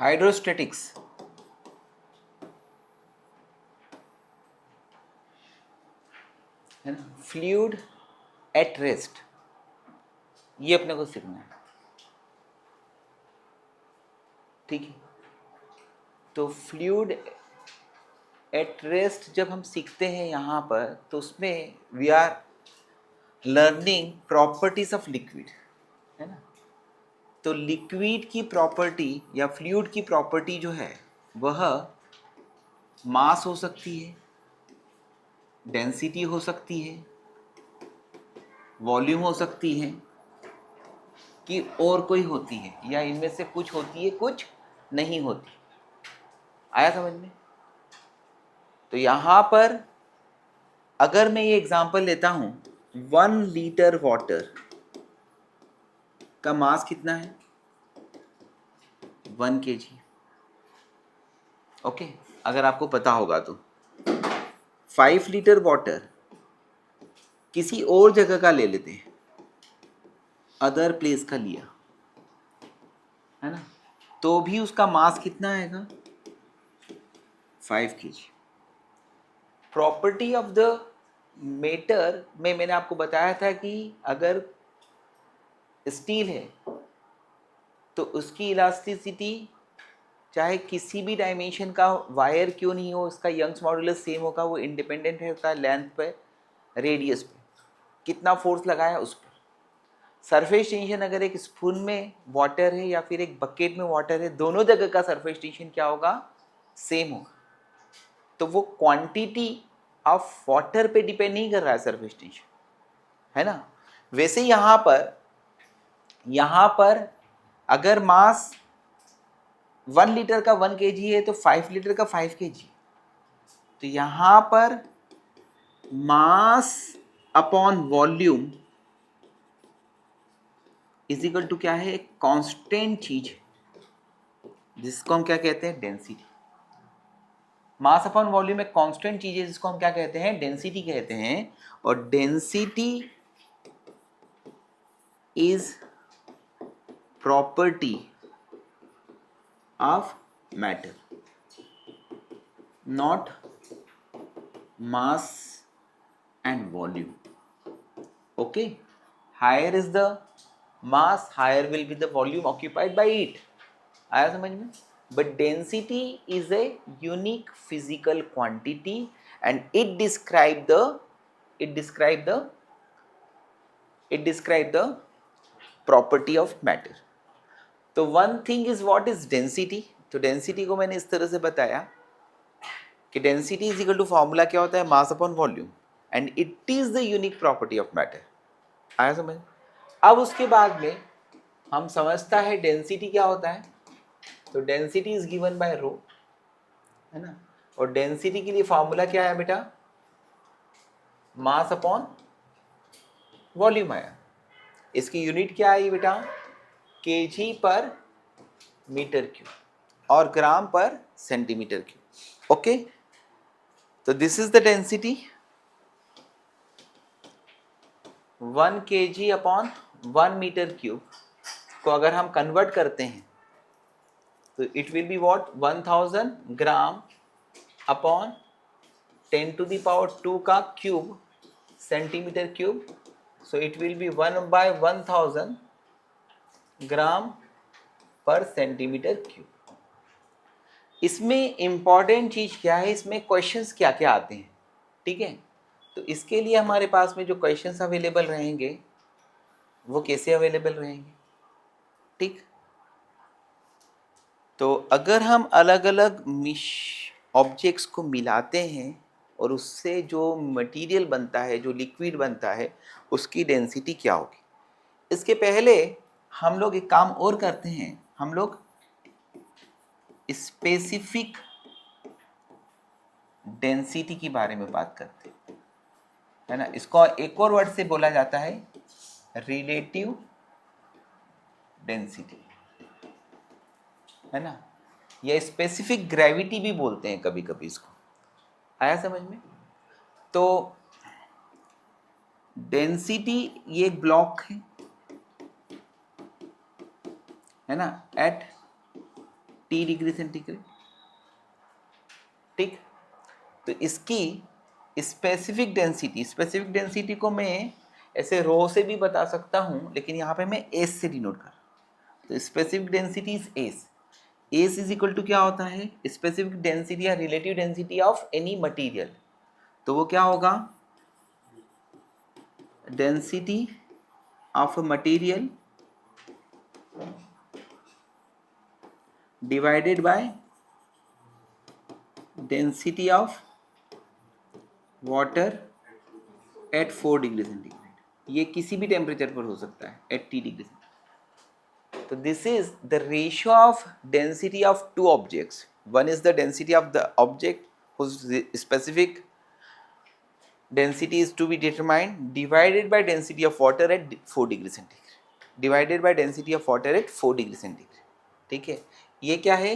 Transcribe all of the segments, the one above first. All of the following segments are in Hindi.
हाइड्रोस्टैटिक्स, है ना, फ्लूइड एट रेस्ट, ये अपने को सीखना है। ठीक है, तो फ्लूइड एट रेस्ट जब हम सीखते हैं यहाँ पर, तो उसमें we are learning properties of liquid, है ना। तो लिक्विड की प्रॉपर्टी या फ्लूइड की प्रॉपर्टी जो है वह मास हो सकती है, डेंसिटी हो सकती है, वॉल्यूम हो सकती है, कि और कोई होती है, या इनमें से कुछ होती है कुछ नहीं होती। आया समझ में? तो यहाँ पर अगर मैं ये एग्जांपल लेता हूँ, 1 लीटर वाटर का मास कितना है? 1 kg। ओके, अगर आपको पता होगा तो 5 लीटर वाटर किसी और जगह का ले लेते हैं, अदर प्लेस का लिया, है ना, तो भी उसका मास कितना आएगा? 5 kg। Property of the matter में मैंने आपको बताया था कि अगर स्टील है तो उसकी इलास्टिसिटी चाहे किसी भी डायमेंशन का वायर क्यों नहीं हो, उसका यंग्स मॉडुलस सेम होगा, वो इंडिपेंडेंट है होता है लेंथ पे, रेडियस पे, कितना फोर्स लगाया उस पर। सरफेस टेंशन अगर एक स्पून में वाटर है या फिर एक बकेट में वाटर है, दोनों जगह का सरफेस टेंशन क्या होगा? सेम होगा। तो वो क्वांटिटी ऑफ वाटर पे डिपेंड नहीं कर रहा है सरफेस टेंशन, है ना। वैसे यहाँ पर अगर मास 1 लीटर का 1 kg है तो 5 लीटर का 5 kg। तो यहाँ पर mass upon volume is equal to क्या है? एक कांस्टेंट चीज है जिसको हम क्या कहते हैं? डेंसिटी। मास अपॉन वॉल्यूम एक कांस्टेंट चीज है जिसको हम क्या कहते हैं? डेंसिटी कहते हैं। और density is property of matter, not mass and volume. Okay, higher is the mass, higher will be the volume occupied by it. आया समझ में? But density is a unique physical quantity and it describe the property of matter. तो one thing is what is density. तो डेंसिटी को मैंने इस तरह से बताया कि density is equal to formula क्या होता है? Mass upon volume, and it is the unique property of matter. आया समझ? अब उसके बाद में हम समझता है डेंसिटी क्या होता है। तो डेंसिटी इज गिवन बाय रो, है ना। और डेंसिटी के लिए फॉर्मूला क्या है बेटा? मास अपॉन वॉल्यूम आया। इसकी यूनिट क्या आई बेटा? केजी पर मीटर क्यूब और gram per centimetre cube. Okay, तो this is the density 1 kg upon 1 metre cube को अगर हम कन्वर्ट करते हैं तो it will be what? 1000 gram upon 10 to the power 2 का cube centimetre cube. So it will be 1/1000 gram per centimetre cube. इसमें इंपॉर्टेंट चीज क्या है? इसमें क्वेश्चंस क्या क्या आते हैं, ठीक है। तो इसके लिए हमारे पास में जो क्वेश्चंस अवेलेबल रहेंगे वो कैसे अवेलेबल रहेंगे? ठीक, तो अगर हम अलग अलग ऑब्जेक्ट्स को मिलाते हैं और उससे जो मटेरियल बनता है, जो लिक्विड बनता है, उसकी डेंसिटी क्या होगी? इसके पहले हम लोग एक काम और करते हैं, हम लोग स्पेसिफिक डेंसिटी के बारे में बात करते हैं, है ना। इसको एक और वर्ड से बोला जाता है रिलेटिव डेंसिटी, है ना, या स्पेसिफिक ग्रेविटी भी बोलते हैं कभी कभी इसको। आया समझ में? तो डेंसिटी ये एक ब्लॉक है ना, एट T डिग्री सेंटीग्रेड। ठीक, तो इसकी स्पेसिफिक डेंसिटी को मैं ऐसे रो से भी बता सकता हूँ, लेकिन यहाँ पे मैं एस से डिनोट कर रहा हूँ। तो specific density is S. S is equal to क्या होता है, स्पेसिफिक डेंसिटी या relative density of any material. तो वो क्या होगा, density of a material divided by density of water at 4 degree centigrade. ये किसी भी टेम्परेचर पर हो सकता है एट टी डिग्री सेंटीग्रेड। तो this is the ratio of density of two objects. One is the density of the object whose specific density is to be determined divided by density of water at 4 degree centigrade, divided by density of water at 4 degree centigrade. ठीक है, ये क्या है,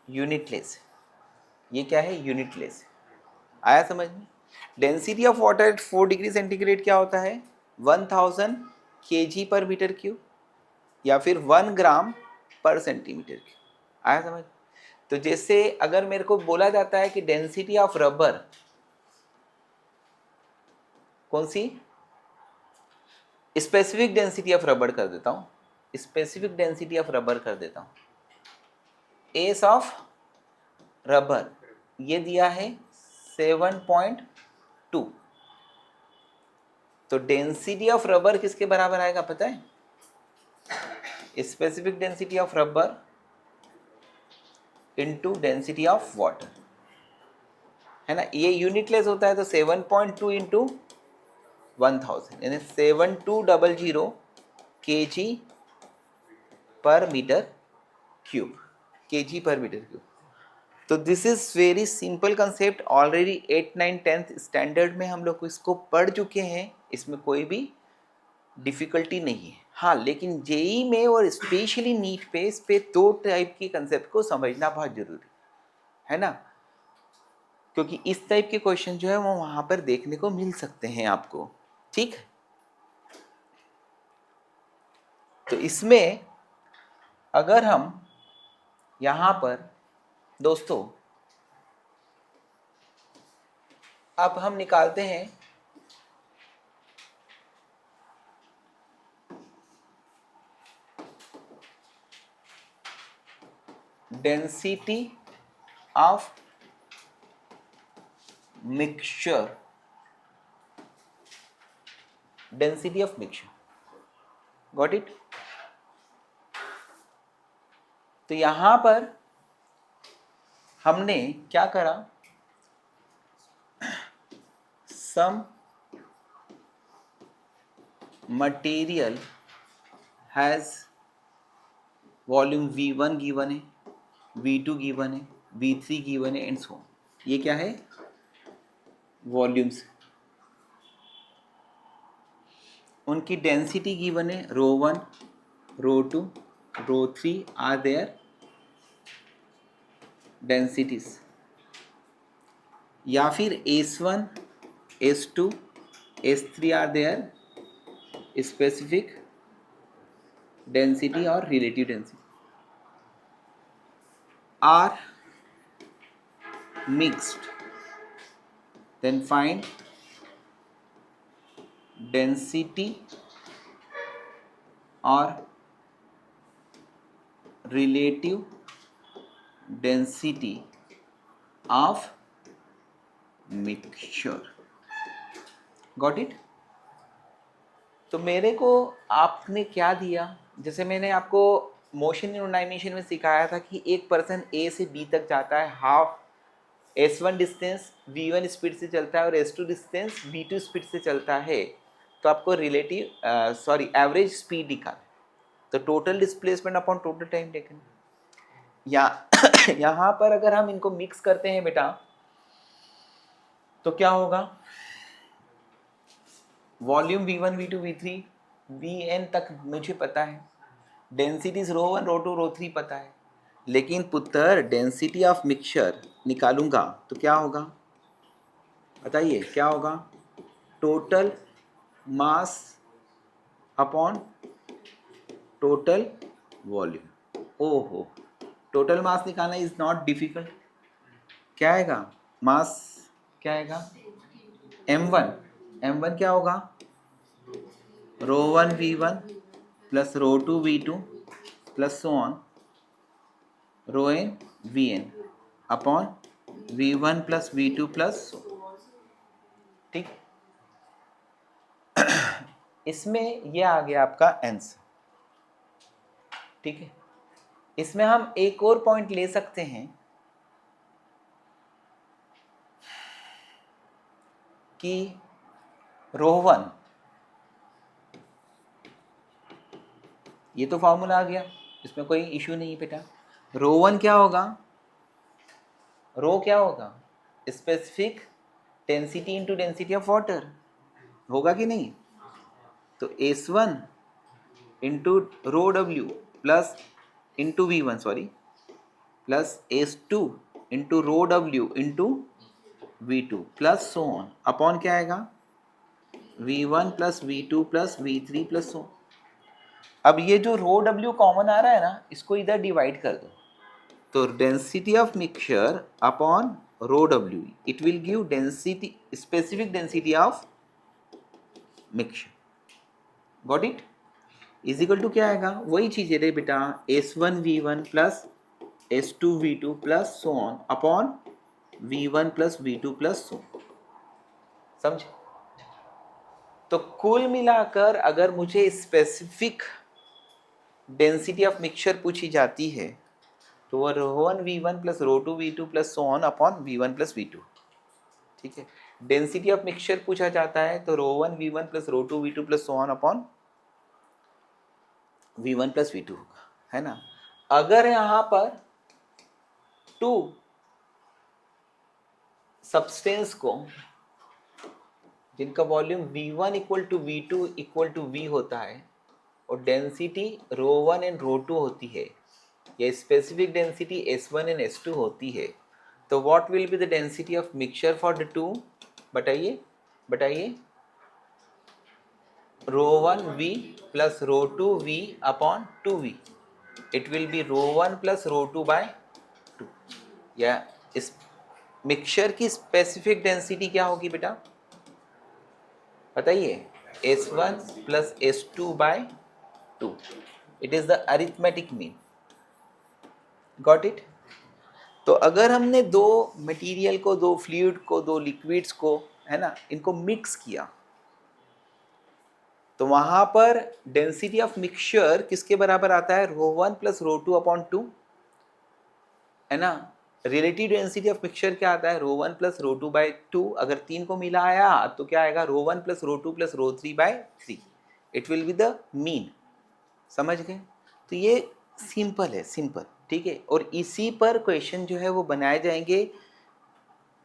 यूनिटलेस। ये क्या है, यूनिटलेस। आया समझ में। Density of water at 4 degree centigrade क्या होता है, 1000 kg पर मीटर क्यूब या फिर 1 ग्राम पर सेंटीमीटर क्यूब। आया समझ। तो जैसे अगर मेरे को बोला जाता है कि डेंसिटी ऑफ रबर, कौन सी, स्पेसिफिक डेंसिटी ऑफ रबर कर देता हूँ, स्पेसिफिक डेंसिटी ऑफ रबर कर देता हूँ, एस ऑफ रबर ये दिया है 7.2। तो डेंसिटी ऑफ रबर किसके बराबर आएगा पता है, specific density of rubber into density of water, है ना। ये यूनिटलेस होता है तो 7.2 इंटू 1000 यानी 7200 kg पर मीटर क्यूब, kg पर मीटर क्यूब। तो this is very simple concept, already 8, 9, 10th standard में हम लोग इसको पढ़ चुके हैं, इसमें कोई भी डिफिकल्टी नहीं है। हाँ, लेकिन जेई में और स्पेशली नीट पे इस पे 2 टाइप की कंसेप्ट को समझना बहुत जरूरी है ना, क्योंकि इस टाइप के क्वेश्चन जो है वो वहां पर देखने को मिल सकते हैं आपको। ठीक, तो इसमें अगर हम यहां पर दोस्तों अब हम निकालते हैं density of mixture, density of mixture, got it. तो यहां पर हमने क्या करा, some material has volume V1 given है, V2 गिवन है, V3 गिवन है एंड सो ऑन। ये क्या है, वॉल्यूम्स। उनकी डेंसिटी गिवन है, ρ1, ρ2, ρ3 आर देयर डेंसिटीज, या फिर S1, S2, S3 are their specific density और relative density, are mixed, then find density or relative density of mixture, got it। तो मेरे को आपने क्या दिया, जैसे मैंने आपको मोशन इन एनिमेशन में सिखाया था कि एक पर्सन ए से बी तक जाता है, half S1 distance V1 speed से चलता है और S2 डिस्टेंस V2 स्पीड से चलता है, तो आपको एवरेज स्पीड निकाल, तो total displacement upon total time taken. यहाँ पर अगर हम इनको मिक्स करते हैं बेटा तो क्या होगा, volume V1, V2, V3, Vn तक मुझे पता है, डेंसिटीज ρ1, ρ2, ρ3 पता है, लेकिन पुत्र डेंसिटी ऑफ मिक्सचर निकालूंगा तो क्या होगा बताइए, क्या होगा, total mass upon total volume. ओहो, टोटल मास निकालना इज नॉट डिफिकल्ट. क्या आएगा मास, क्या आएगा m1. m1 क्या होगा, ρ1 v1 plus ρ2 v2 plus so on ρn vn upon v1 plus v2 plus. ठीक, इसमें ये आ गया आपका आंसर. ठीक है, इसमें हम एक और पॉइंट ले सकते हैं कि ρ1, ये तो फॉर्मूला आ गया, इसमें कोई इश्यू नहीं है बेटा. ρ1 क्या होगा, रो क्या होगा, specific density into density of water, होगा कि नहीं. तो S1 into rho W plus into V1 sorry plus S2 into rho W into V2 plus so on upon क्या आएगा V1 plus V2 plus V3 plus so. अब ये जो रो डब्ल्यू कॉमन आ रहा है ना, इसको इधर डिवाइड कर दो, तो density of mixture upon rho W, it will give density, specific density of mixture. Got it, is equal to क्या आएगा, वही चीज है रे बेटा, S1V1 plus S2V2 plus so on upon V1 plus V2 plus so. समझ. तो कुल मिलाकर अगर मुझे स्पेसिफिक डेंसिटी ऑफ मिक्सचर पूछी जाती है तो वो ρ1 v1 plus ρ2 v2 plus so on upon v1 plus v2. ठीक है, डेंसिटी ऑफ मिक्सचर पूछा जाता है तो ρ1 v1 plus ρ2 v2 plus so on upon v1 plus v2 होगा, है ना. अगर यहाँ पर टू सब्सटेंस को जिनका volume v1 equal to v2 equal to v होता है और डेंसिटी ρ1 एंड ρ2 होती है, या specific density S1 and S2 होती है, तो what will be the density of mixture for the two. बताइए बताइए, ρ1 v plus ρ2 v upon 2v, it will be ρ1 plus ρ2 by 2. या इस मिक्सचर की स्पेसिफिक डेंसिटी क्या होगी बेटा, बताइए, S1 plus S2 by 2. It is the arithmetic mean. Got it. तो अगर हमने दो मटेरियल को, दो फ्लूइड को, दो लिक्विड्स को, है ना, इनको मिक्स किया, तो वहां पर डेंसिटी ऑफ मिक्सचर किसके बराबर आता है, ρ1 प्लस ρ2 अपॉन 2, है ना. रिलेटिव डेंसिटी ऑफ मिक्सचर क्या आता है, ρ1 प्लस ρ2 बाय 2. अगर तीन को मिलाया तो क्या आएगा, ρ1 plus ρ2 plus ρ3 by 3. It will be the mean. समझ गए. तो ये सिंपल है, सिंपल. ठीक है, और इसी पर क्वेश्चन जो है वो बनाए जाएंगे.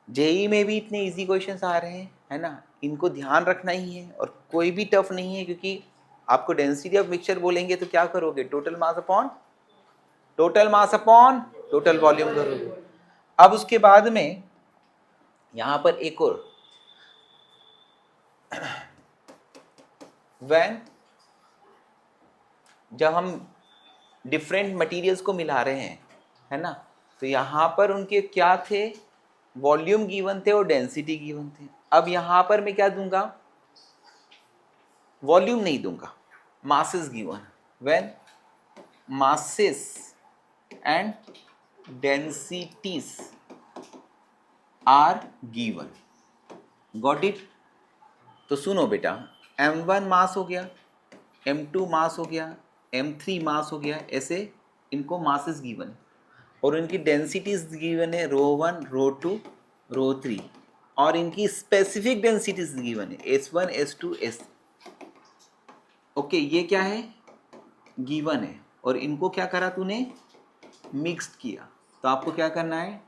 जेई में भी इतने इजी क्वेश्चंस आ रहे हैं, है ना, इनको ध्यान रखना ही है, और कोई भी टफ नहीं है, क्योंकि आपको डेंसिटी ऑफ मिक्सचर बोलेंगे तो क्या करोगे, total mass upon total volume करोगे. अब उसके बाद में यहां पर एक और, व्हेन, जब हम डिफरेंट मटेरियल्स को मिला रहे हैं, है ना, तो यहाँ पर उनके क्या थे, वॉल्यूम गिवन थे और डेंसिटी गिवन थे. अब यहाँ पर मैं क्या दूंगा, वॉल्यूम नहीं दूंगा, masses given. When masses and densities are given. Got it. तो सुनो बेटा, m1 मास हो गया, m2 मास हो गया, m3 मास हो गया, ऐसे इनको मासेस गिवन है और इनकी डेंसिटीज गिवन है ρ1 ρ2 ρ3, और इनकी स्पेसिफिक डेंसिटीज गिवन है S1 S2 S3. ओके, ये क्या है, गिवन है, और इनको क्या करा तूने, मिक्स्ड किया. तो आपको क्या करना है,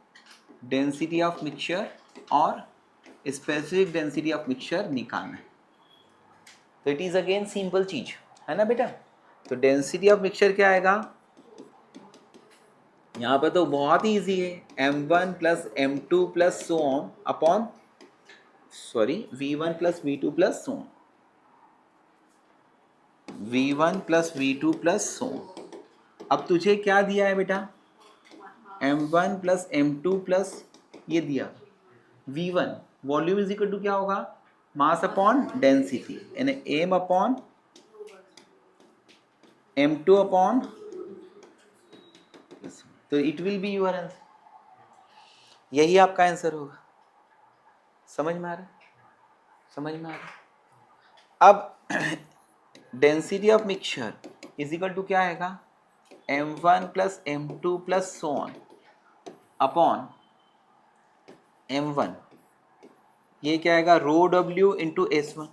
डेंसिटी ऑफ मिक्सचर और स्पेसिफिक डेंसिटी ऑफ मिक्सचर निकालना है. तो इट इज अगेन सिंपल चीज, है ना बेटा. तो डेंसिटी ऑफ मिक्सचर क्या आएगा, यहाँ पर तो बहुत ही ईजी है, m1 plus m2 plus so on upon v1 plus v2 plus so on, v1 plus v2 plus so on. अब तुझे क्या दिया है बेटा, m1 प्लस m2 प्लस ये दिया v1, volume is equal to क्या होगा, मास अपॉन डेंसिटी, यानी m अपॉन m2 अपॉन, तो it will be your answer, यही आपका आंसर होगा। समझ में आ रहा है, समझ में आ रहा है। अब density of mixture is equal to क्या आएगा, m1 plus m2 plus so on upon m1, ये क्या आएगा रो w इंटू s1,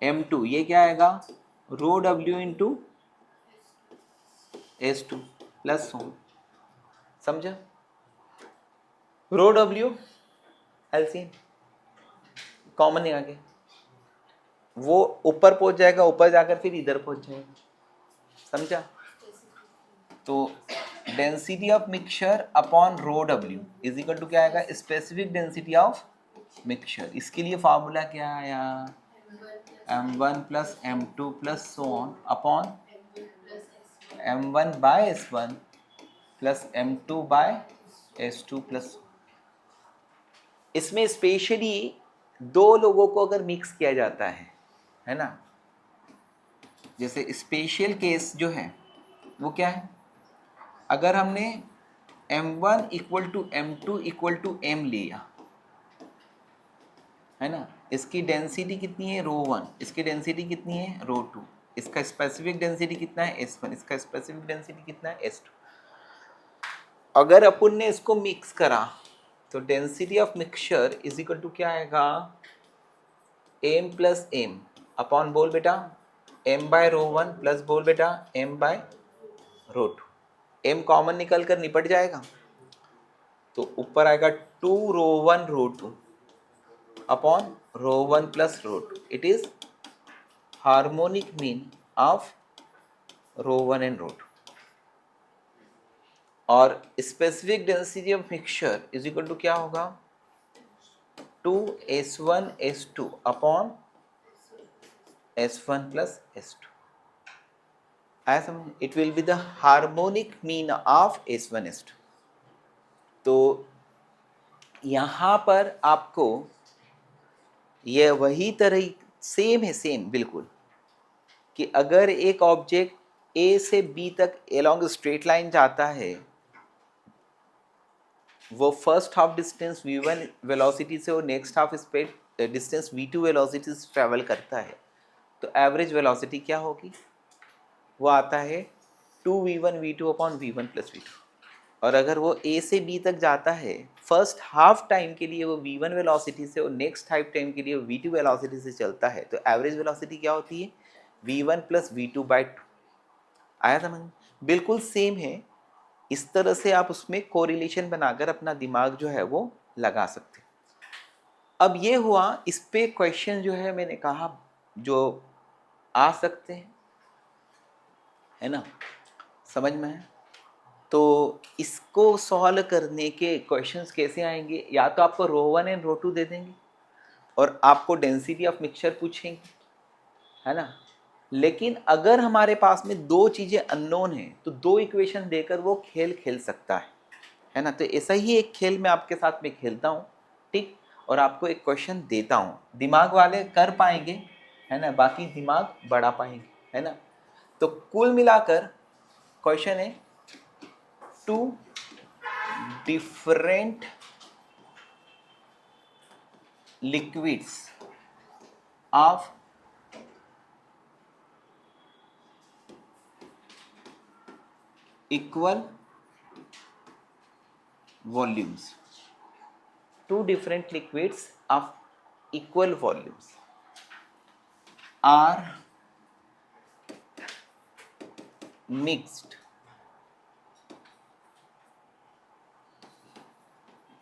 m2 ये क्या आएगा रो w into s2 plus so on. समझा, रो w एलसीएम कॉमन है आगे, वो ऊपर पहुंच जाएगा, ऊपर जाकर फिर इधर पहुंच जाएगा। समझा, तो density of mixture upon rho W is equal to क्या आएगा, स्पेसिफिक डेंसिटी ऑफ मिक्सचर। इसके लिए फार्मूला क्या आया, m1 plus m2 plus so on upon m1 by s1 plus m2 by s2 plus. इसमें स्पेशली दो लोगों को अगर मिक्स किया जाता है ना, जैसे स्पेशल केस जो है वो क्या है, अगर हमने m1 equal to m2 equal to m लिया है ना, इसकी डेंसिटी कितनी है रो 1, इसकी डेंसिटी कितनी है रो 2, इसका स्पेसिफिक डेंसिटी कितना है s1, इसका स्पेसिफिक डेंसिटी कितना है s2। अगर अपन ने इसको मिक्स करा तो density of mixture is equal to क्या आएगा, m प्लस एम अपॉन, बोल बेटा m बाय रो 1 प्लस बोल बेटा m by rho 2, m common निकल कर निपट जाएगा, तो ऊपर आएगा 2 rho 1 rho 2 upon rho 1 plus rho 2, it is harmonic mean of rho 1 and rho 2। और specific density of mixture is equal to क्या होगा, 2s1 s2 upon s1 plus s2। आया समझ, it will be the harmonic mean of s1 s2। तो यहाँ पर आपको यह वही तरह सेम है, सेम बिल्कुल, कि अगर एक ऑब्जेक्ट ए से बी तक एलोंग स्ट्रेट लाइन जाता है, वो first half distance v1 velocity से और नेक्स्ट हाफ स्पेड डिस्टेंस v2 वेलोसिटी से ट्रैवल करता है, तो एवरेज वेलोसिटी क्या होगी, वो आता है 2v1 v2 upon v1 plus v2। और अगर वो a से b तक जाता है, फर्स्ट हाफ टाइम के लिए वो v1 वेलोसिटी से और नेक्स्ट हाफ टाइम के लिए वो v2 वेलोसिटी से चलता है, तो एवरेज वेलोसिटी क्या होती है v1 प्लस v2 बाई 2। आया समझ, बिल्कुल सेम है। इस तरह से आप उसमें कोरिलेशन बनाकर अपना दिमाग जो है वो लगा सकते। अब ये हुआ, इस पे क्वेश्चन जो है मैंने कहा जो आ सकते हैं, है ना, समझ में है। तो इसको सॉल्व करने के क्वेश्चंस कैसे आएंगे, या तो आपको रो 1 एंड रो 2 दे देंगे और आपको डेंसिटी ऑफ मिक्सचर पूछेंगे, है ना। लेकिन अगर हमारे पास में दो चीज़ें अननोन हैं तो दो इक्वेशन देकर वो खेल खेल सकता है ना। तो ऐसा ही एक खेल मैं आपके साथ में खेलता हूँ, ठीक, और आपको एक क्वेश्चन देता हूँ, दिमाग वाले कर पाएंगे, है ना, बाकी दिमाग बढ़ा पाएंगे, है ना। तो कुल मिलाकर क्वेश्चन है, two different liquids of equal volumes, two different liquids of equal volumes are mixed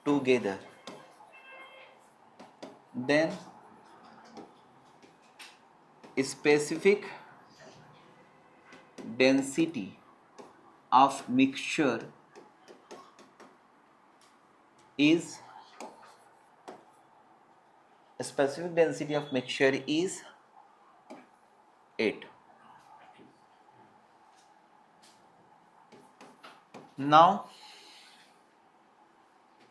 together, then specific density of mixture is, specific density of mixture is 8। Now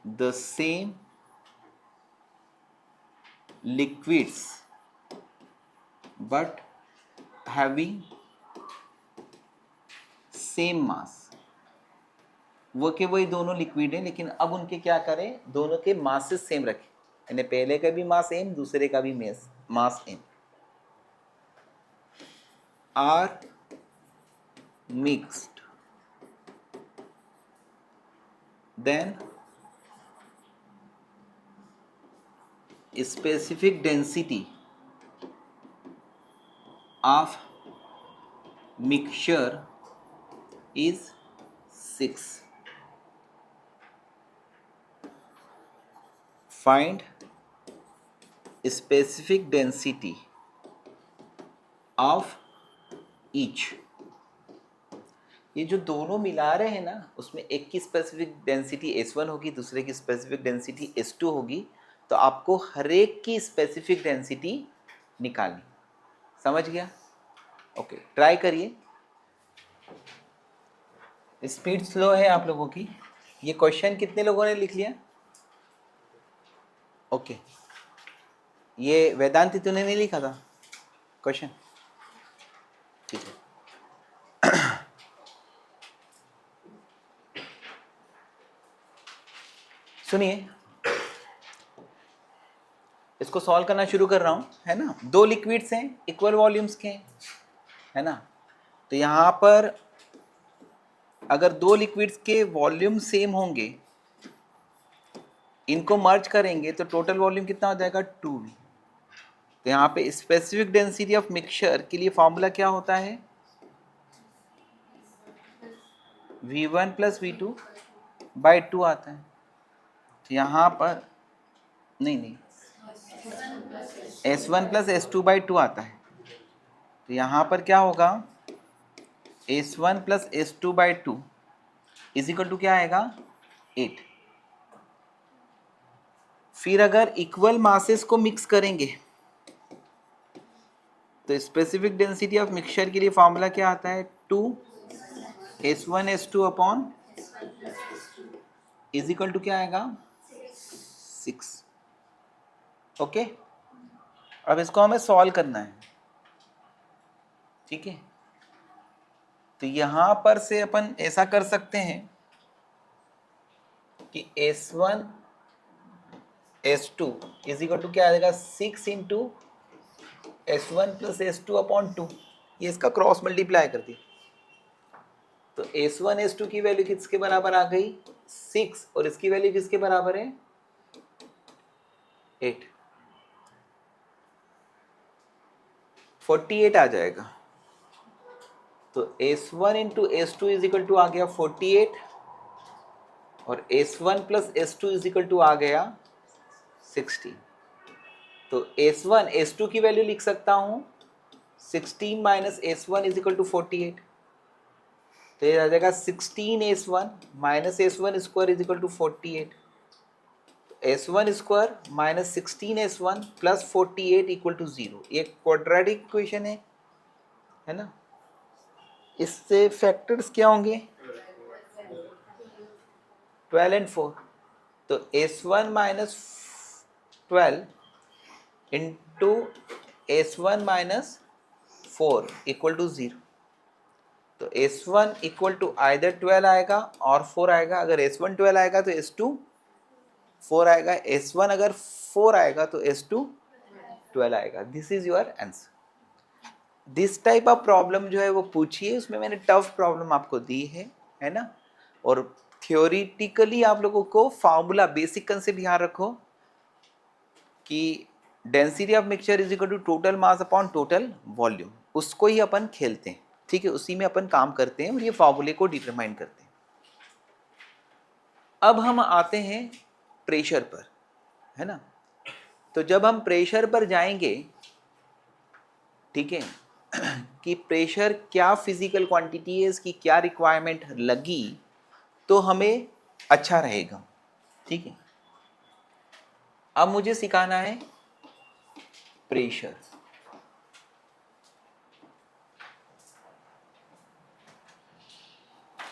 the same liquids but having same mass, वो के वही दोनों लिक्विड हैं, लेकिन अब उनके क्या करें, दोनों के मासेस सेम रखें, यानी पहले का भी मास सेम, दूसरे का भी mass same, are mixed, then specific density of mixture is 6. Find specific density of each. ये जो दोनों मिला रहे हैं ना, उसमें एक की स्पेसिफिक डेंसिटी S1 होगी, दूसरे की स्पेसिफिक डेंसिटी S2 होगी, तो आपको हर एक की स्पेसिफिक डेंसिटी निकालनी। समझ गया? ओके, ट्राई करिए। स्पीड स्लो है आप लोगों की। ये क्वेश्चन कितने लोगों ने लिख लिया? ओके, ये वेदांती तूने नहीं लिखा था क्वेश्चन? ठीक है। सुनिए, इसको सॉल्व करना शुरू कर रहा हूँ, है ना। दो लिक्विड्स हैं, इक्वल वॉल्यूम्स के, है ना। तो यहाँ पर अगर दो लिक्विड्स के वॉल्यूम सेम होंगे, इनको मर्ज करेंगे तो टोटल वॉल्यूम कितना हो जाएगा? 2V। तो यहाँ पे स्पेसिफिक डेंसिटी ऑफ मिक्सचर के लिए फॉर्मूला क्या होता है? V1 प्लस V2 बाई 2 आता है। तो यहाँ पर नहीं, S1 प्लस S2 बाई 2 आता है। तो यहाँ पर क्या होगा? S1 plus S2 by 2 is equal to क्या आएगा? 8। फिर अगर इक्वल मासेस को मिक्स करेंगे तो स्पेसिफिक डेंसिटी ऑफ मिक्सचर के लिए फॉर्मूला क्या आता है? 2 S1 S2 upon is equal to क्या आएगा? 6। ओके, अब इसको हमें सॉल्व करना है, ठीक है। तो यहां पर से अपन ऐसा कर सकते हैं कि S1 S2 is equal to क्या आ जाएगा? 6 into S1 plus S2 upon 2। ये इसका क्रॉस मल्टीप्लाई कर दी, तो S1 S2 की वैल्यू किसके बराबर आ गई? 6, और इसकी वैल्यू किसके बराबर है? 8। 48 आ जाएगा। तो S1 into S2 is equal to आ गया 48, और S1 plus S2 is equal to आ गया 16। तो S1 S2 की वैल्यू लिख सकता हूं 16 minus S1 is equal to 48। तो ये आ जाएगा 16 S1 minus S1 square is equal to 48। S1 square minus 16 S1 plus 48 equal to 0। ये क्वाड्रेटिक इक्वेशन है ना। इससे फैक्टर्स क्या होंगे? 12 एंड 4। तो S1 minus 12 into S1 minus 4 equal to 0। तो S1 इक्वल टू आइदर 12 आएगा और 4 आएगा। अगर S1 12 आएगा तो S2 4 आएगा, S1 अगर 4 आएगा तो S2 12 आएगा। This is your answer. This type of problem जो है वो पूछिए, उसमें मैंने टफ प्रॉब्लम आपको दी है ना। और थियोरिटिकली आप लोगों को फॉर्मूला बेसिक कंसेप्ट ध्यान रखो कि density of mixture is equal to total mass upon total volume, उसको ही अपन खेलते हैं, ठीक है। उसी में अपन काम करते हैं और ये फॉर्मूले को डिटरमाइन करते हैं। अब हम आते हैं प्रेशर पर, है ना। तो जब हम प्रेशर पर जाएंगे, ठीक है, कि प्रेशर क्या फिजिकल क्वांटिटी है, इसकी क्या रिक्वायरमेंट लगी, तो हमें अच्छा रहेगा, ठीक है। अब मुझे सिखाना है प्रेशर।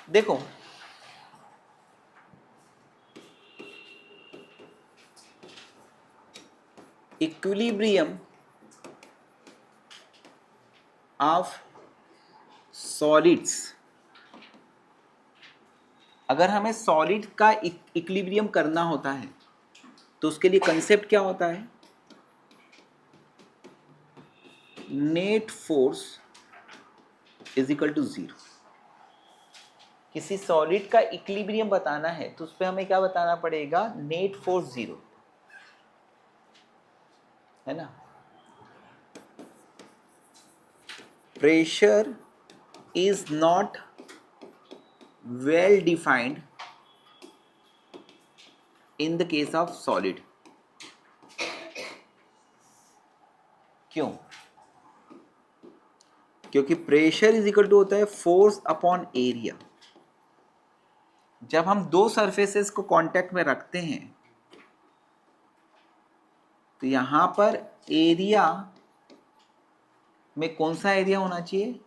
देखो, इक्विलिब्रियम ऑफ सॉलिड्स। अगर हमें सॉलिड का इक्विलिब्रियम करना होता है तो उसके लिए कंसेप्ट क्या होता है? Net force is equal to zero. किसी सॉलिड का इक्विलिब्रियम बताना है तो उस पर हमें क्या बताना पड़ेगा? नेट फोर्स जीरो, है ना। Pressure is not well defined in the case of solid. क्यों? क्योंकि प्रेशर इज इक्वल टू होता है फोर्स अपॉन एरिया। जब हम दो सरफेसेस को कांटेक्ट में रखते हैं तो यहां पर एरिया में कौन सा एरिया होना चाहिए?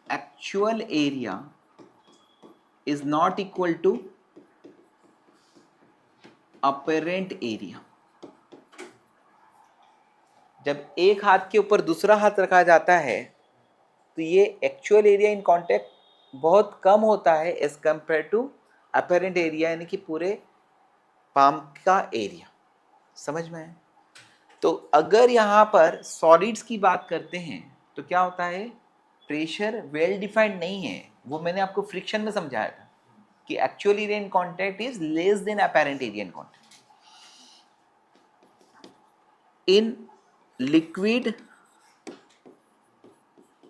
Actual area is not equal to apparent area. जब एक हाथ के ऊपर दूसरा हाथ रखा जाता है तो ये एक्चुअल एरिया इन कांटेक्ट बहुत कम होता है as compare to apparent area, यानी कि पूरे पाम का एरिया। समझ में है? तो अगर यहाँ पर सॉलिड्स की बात करते हैं तो क्या होता है? प्रेशर वेल डिफाइंड नहीं है। वो मैंने आपको फ्रिक्शन में समझाया था कि actual area in contact is less than apparent area in contact. In liquid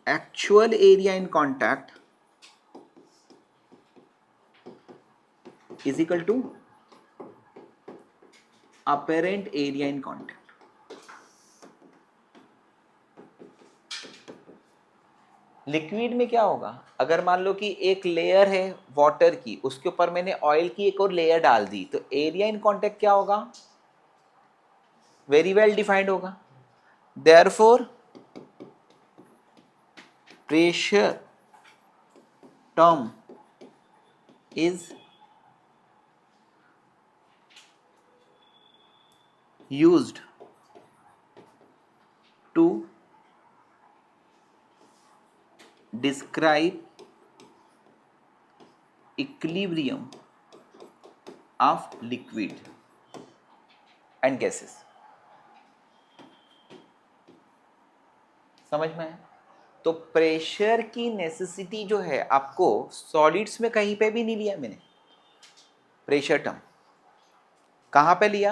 actual area in contact is equal to apparent area in contact। Liquid में क्या होगा? अगर मान लो कि एक लेयर है वाटर की, उसके ऊपर मैंने ऑयल की एक और लेयर डाल दी, तो एरिया इन कांटेक्ट क्या होगा? वेरी वेल डिफाइंड होगा। Therefore pressure term is used to describe equilibrium of liquid and gases। समझ में है? तो प्रेशर की नेसेसिटी जो है आपको सॉलिड्स में कहीं पे भी नहीं लिया मैंने। प्रेशर टर्म कहाँ पे लिया?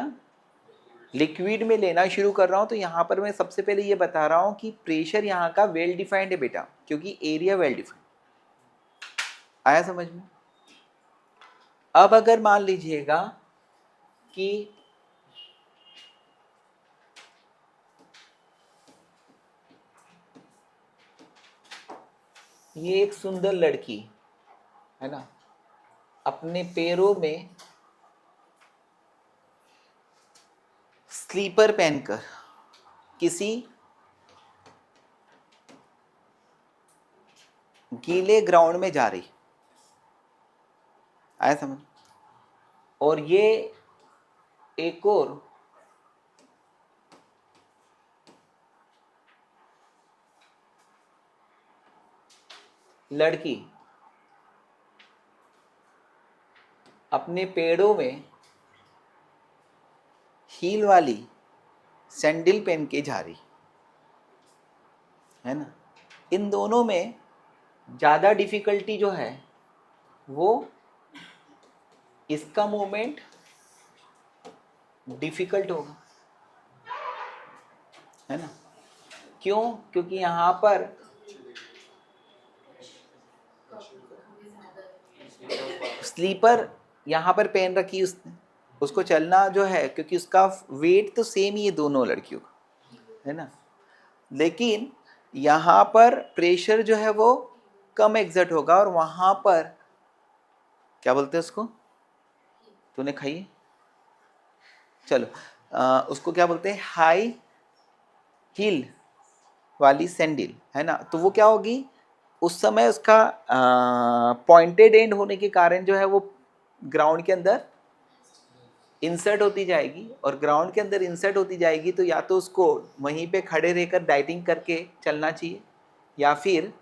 लिक्विड में लेना शुरू कर रहा हूँ। तो यहाँ पर मैं सबसे पहले ये बता रहा हूँ कि प्रेशर यहाँ का वेल डिफाइंड है बेटा, क्योंकि एरिया वेल डिफाइंड। आया समझ में? अब अगर मान लीजिएगा कि ये एक सुंदर लड़की है ना, अपने पैरों में स्लीपर पहनकर किसी गीले ग्राउंड में जा रही। आया समझ? और ये एक और लड़की अपने पैरों में हील वाली सैंडल पहन के जा रही है ना। इन दोनों में ज़्यादा डिफिकल्टी जो है वो इसका मूवमेंट डिफिकल्ट होगा, है ना। क्यों? क्योंकि यहाँ पर स्लीपर यहाँ पर पहन रखी उसने, उसको चलना जो है, क्योंकि उसका वेट तो सेम ही है दोनों लड़कियों का, है ना। लेकिन यहाँ पर प्रेशर जो है वो कम एग्जर्ट होगा और वहाँ पर क्या बोलते हैं उसको? तूने खाई है? चलो उसको क्या बोलते हैं? हाई हील वाली सैंडल, है ना। तो वो क्या होगी? उस समय उसका पॉइंटेड एंड होने के कारण जो है वो ग्राउंड के अंदर इंसर्ट होती जाएगी और ग्राउंड के अंदर इंसर्ट होती जाएगी, तो या तो उसको वहीं पे खड़े रहकर डाइटिंग करके चलना चाहिए या फिर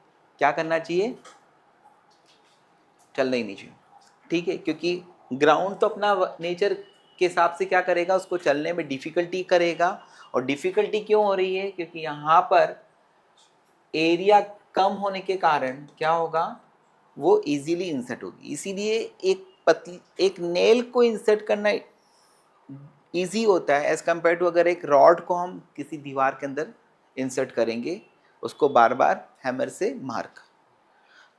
क्या करना चाहिए, चलना ही नहीं चाहिए। ठीक है, क्योंकि ग्राउंड तो अपना नेचर के हिसाब से क्या करेगा, उसको चलने में डिफ़िकल्टी करेगा। और डिफ़िकल्टी क्यों हो रही है, क्योंकि यहाँ पर एरिया कम होने के कारण क्या होगा, वो इजीली इंसर्ट होगी। इसीलिए एक नेल को इंसर्ट करना इजी होता है एज कम्पेयर टू अगर एक रॉड को हम किसी दीवार के अंदर इंसर्ट करेंगे, उसको बार बार हैमर से मार कर।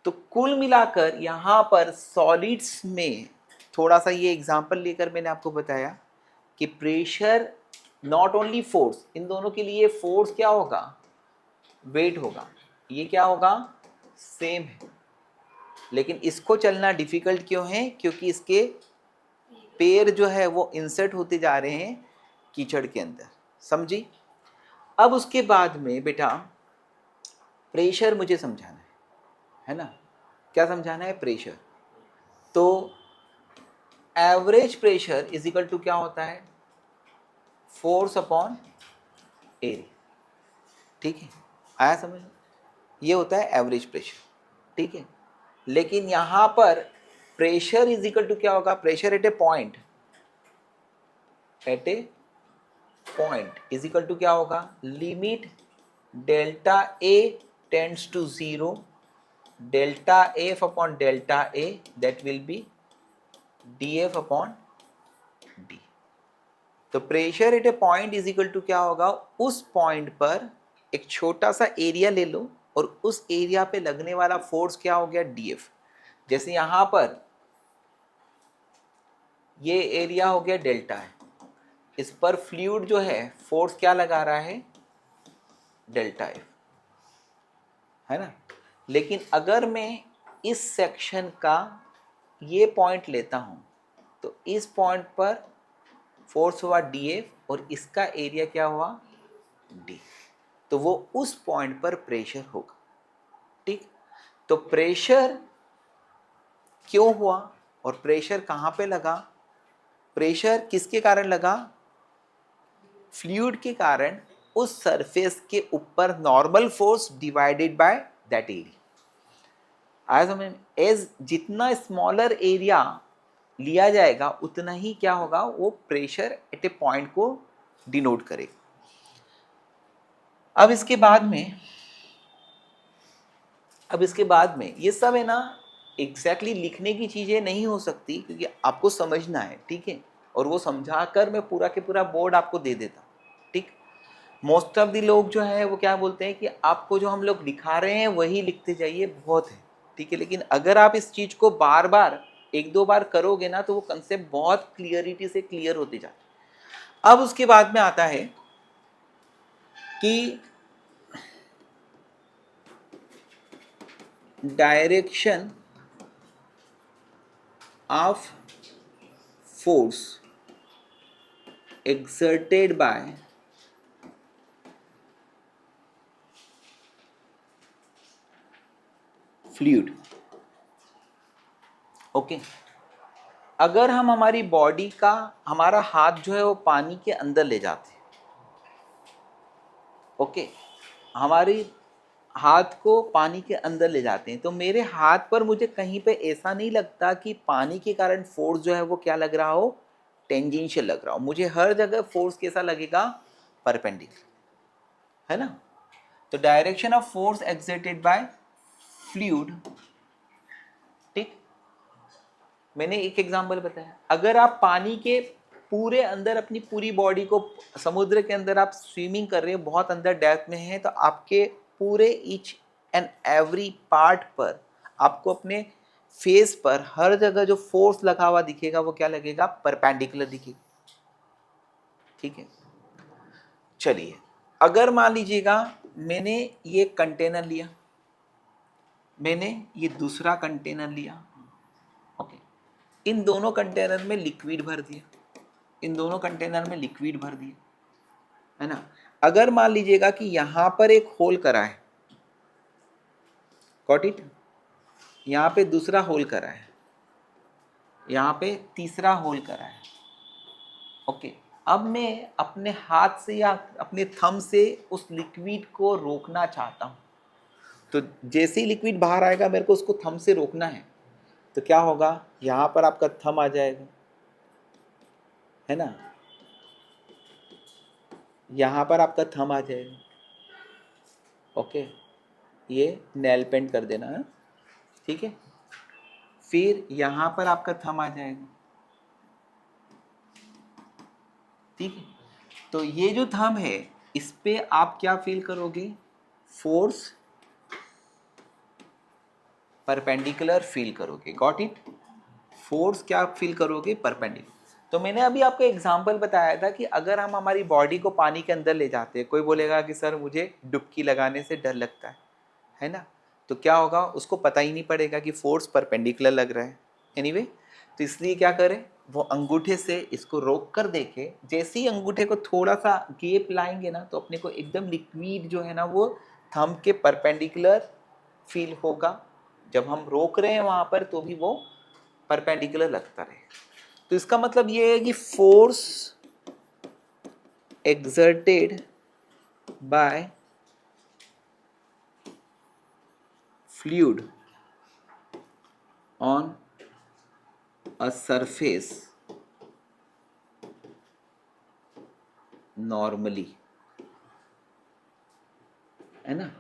तो कुल मिलाकर यहाँ पर सॉलिड्स में थोड़ा सा ये एग्जांपल लेकर मैंने आपको बताया कि प्रेशर नॉट ओनली फोर्स, इन दोनों के लिए फोर्स क्या होगा, वेट होगा। ये क्या होगा, सेम है, लेकिन इसको चलना डिफिकल्ट क्यों है, क्योंकि इसके पैर जो है वो इंसर्ट होते जा रहे हैं कीचड़ के अंदर। समझी। अब उसके बाद में बेटा प्रेशर मुझे समझाना है ना, क्या समझाना है, प्रेशर। तो average pressure is equal to क्या होता है, फोर्स अपॉन एरिया। ठीक है, आया समझ, ये होता है एवरेज प्रेशर। ठीक है, लेकिन यहां पर प्रेशर इज इक्वल टू क्या होगा, pressure at a point, at a point is equal to क्या होगा, limit delta A tends to zero, delta F upon delta A, that will be D F upon D. तो pressure at a point is equal to क्या होगा, उस पॉइंट पर एक छोटा सा एरिया ले लो और उस एरिया पे लगने वाला फोर्स क्या हो गया, डी एफ। जैसे यहां पर ये एरिया हो गया डेल्टा है, इस पर फ्लूइड जो है फोर्स क्या लगा रहा है, डेल्टा एफ, है ना। लेकिन अगर मैं इस सेक्शन का ये पॉइंट लेता हूं, तो इस पॉइंट पर फोर्स हुआ डी एफ और इसका एरिया क्या हुआ, डी। तो वो उस पॉइंट पर प्रेशर होगा। ठीक, तो प्रेशर क्यों हुआ और प्रेशर कहां पे लगा, प्रेशर किसके कारण लगा, फ्लूइड के कारण उस सरफेस के ऊपर normal force divided by that area. आया समझ में, एज जितना स्मॉलर एरिया लिया जाएगा उतना ही क्या होगा, वो प्रेशर एट ए पॉइंट को डिनोट करेगा। अब इसके बाद में ये सब है ना, एग्जैक्टली लिखने की चीजें नहीं हो सकती, क्योंकि आपको समझना है। ठीक है, और वो समझाकर मैं पूरा के पूरा बोर्ड आपको दे देता। ठीक, मोस्ट ऑफ द लोग जो है वो क्या बोलते हैं कि आपको जो हम लोग लिखा रहे हैं वही लिखते जाइए, बहुत है। ठीक है, लेकिन अगर आप इस चीज को बार बार एक दो बार करोगे ना, तो वो कंसेप्ट बहुत क्लियरिटी से क्लियर होते जाते हैं। अब उसके बाद में आता है कि direction of force exerted by fluid. Okay, अगर हम हमारी बॉडी का, हमारा हाथ जो है वो पानी के अंदर ले जाते हैं, ओके, हमारी हाथ को पानी के अंदर ले जाते हैं, तो मेरे हाथ पर मुझे कहीं पे ऐसा नहीं लगता कि पानी के कारण फोर्स जो है वो क्या लग रहा हो, टेंजेंशियल लग रहा हो। मुझे हर जगह फोर्स कैसा लगेगा, परपेंडिकुलर, है ना। तो direction of force exerted bye fluid. ठीक, मैंने एक एग्जांपल बताया, अगर आप पानी के पूरे अंदर अपनी पूरी बॉडी को, समुद्र के अंदर आप स्विमिंग कर रहे हो, बहुत अंदर डेप्थ में है, तो आपके पूरे ईच एंड एवरी पार्ट पर आपको अपने फेस पर हर जगह जो फोर्स लगा हुआ दिखेगा वो क्या लगेगा, परपेंडिकुलर दिखेगा। ठीक है, चलिए, अगर मान लीजिएगा मैंने ये कंटेनर लिया, मैंने ये दूसरा कंटेनर लिया, ओके, इन दोनों कंटेनर में लिक्विड भर दिया, इन दोनों कंटेनर में लिक्विड भर दिया, है ना। अगर मान लीजिएगा कि यहां पर एक होल करा है, गॉट इट, यहां पे दूसरा होल करा है, यहां पे तीसरा होल करा है, ओके, अब मैं अपने हाथ से या अपने थंब से उस लिक्विड को रोकना चाहता हूँ। तो जैसे ही लिक्विड बाहर आएगा मेरे को उसको थंब से रोकना है, तो क्या होगा, यहाँ पर आपका थंब आ जाएगा, है ना, यहाँ पर आपका थंब आ जाएगा। ओके, ये नेल पेंट कर देना है, ठीक है। फिर यहाँ पर आपका थंब आ जाएगा, ठीक है। तो ये जो थंब है इस पे आप क्या फील करोगे, फोर्स परपेंडिकुलर फील करोगे। Got it? फोर्स क्या फील करोगे, परपेंडिकुलर। तो मैंने अभी आपको एग्जांपल बताया था कि अगर हम हमारी बॉडी को पानी के अंदर ले जाते हैं, कोई बोलेगा कि सर मुझे डुबकी लगाने से डर लगता है ना, तो क्या होगा, उसको पता ही नहीं पड़ेगा कि फोर्स परपेंडिकुलर लग रहा है। एनीवे, तो इसलिए क्या करें, वो अंगूठे से इसको रोक कर देखे, जैसे ही अंगूठे को थोड़ा सा गैप लाएंगे ना, तो अपने को एकदम लिक्विड जो है ना वो थंब के परपेंडिकुलर फील होगा। जब हम रोक रहे हैं वहां पर तो भी वो परपेंडिकुलर लगता रहे। तो इसका मतलब ये है कि force exerted by fluid on a surface normally, है ना,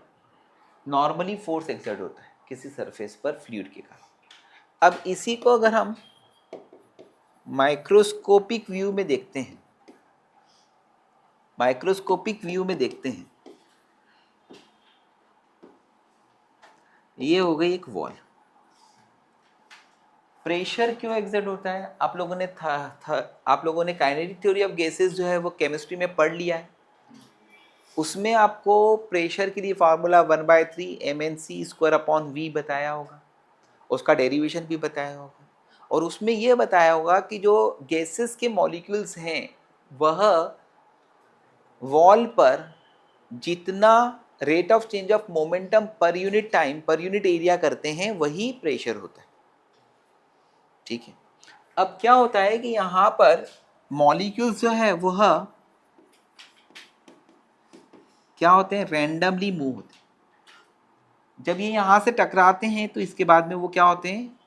नॉर्मली फोर्स एक्सर्ट होता है किसी सरफेस पर फ्लूइड के कारण। अब इसी को अगर हम माइक्रोस्कोपिक व्यू में देखते हैं, माइक्रोस्कोपिक व्यू में देखते हैं, ये हो गई एक वॉल। प्रेशर क्यों एक्सर्ट होता है, आप लोगों ने काइनेटिक थ्योरी ऑफ गैसेस जो है वो केमिस्ट्री में पढ़ लिया है। उसमें आपको प्रेशर के लिए फार्मूला 1/3 mnc² बताया होगा, उसका डेरिवेशन भी बताया होगा, और उसमें यह बताया होगा कि जो गैसेस के मॉलिक्यूल्स हैं वह वॉल पर जितना rate of change of momentum per unit time per unit area करते हैं वही प्रेशर होता है, ठीक है। अब क्या होता है कि यहाँ पर मॉलिक्यूल्स जो है वह क्या होते हैं, रैंडमली मूव होते हैं। जब ये यहाँ से टकराते हैं तो इसके बाद में वो क्या होते हैं,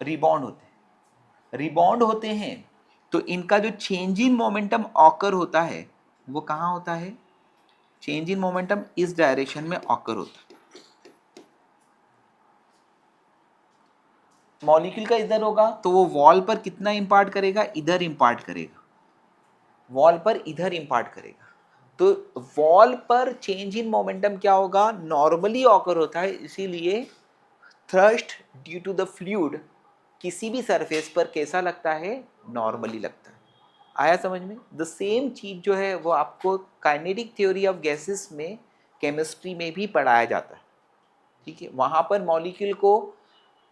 रिबॉन्ड होते हैं। रिबॉन्ड होते हैं तो इनका जो चेंज इन मोमेंटम ऑकर होता है वो कहाँ होता है, चेंज इन मोमेंटम इस डायरेक्शन में ऑकर होता है। मॉलिक्यूल का इधर होगा तो वो वॉल पर कितना इंपार्ट करेगा, इधर इंपार्ट करेगा, वॉल पर इधर इंपार्ट करेगा। तो वॉल पर चेंज इन मोमेंटम क्या होगा, नॉर्मली ऑकर होता है, इसीलिए thrust due to the fluid किसी भी सरफेस पर कैसा लगता है, नॉर्मली लगता है। आया समझ में? द सेम चीज जो है वो आपको काइनेटिक थ्योरी ऑफ गैसेस में केमिस्ट्री में भी पढ़ाया जाता है, ठीक है। वहां पर मॉलिक्यूल को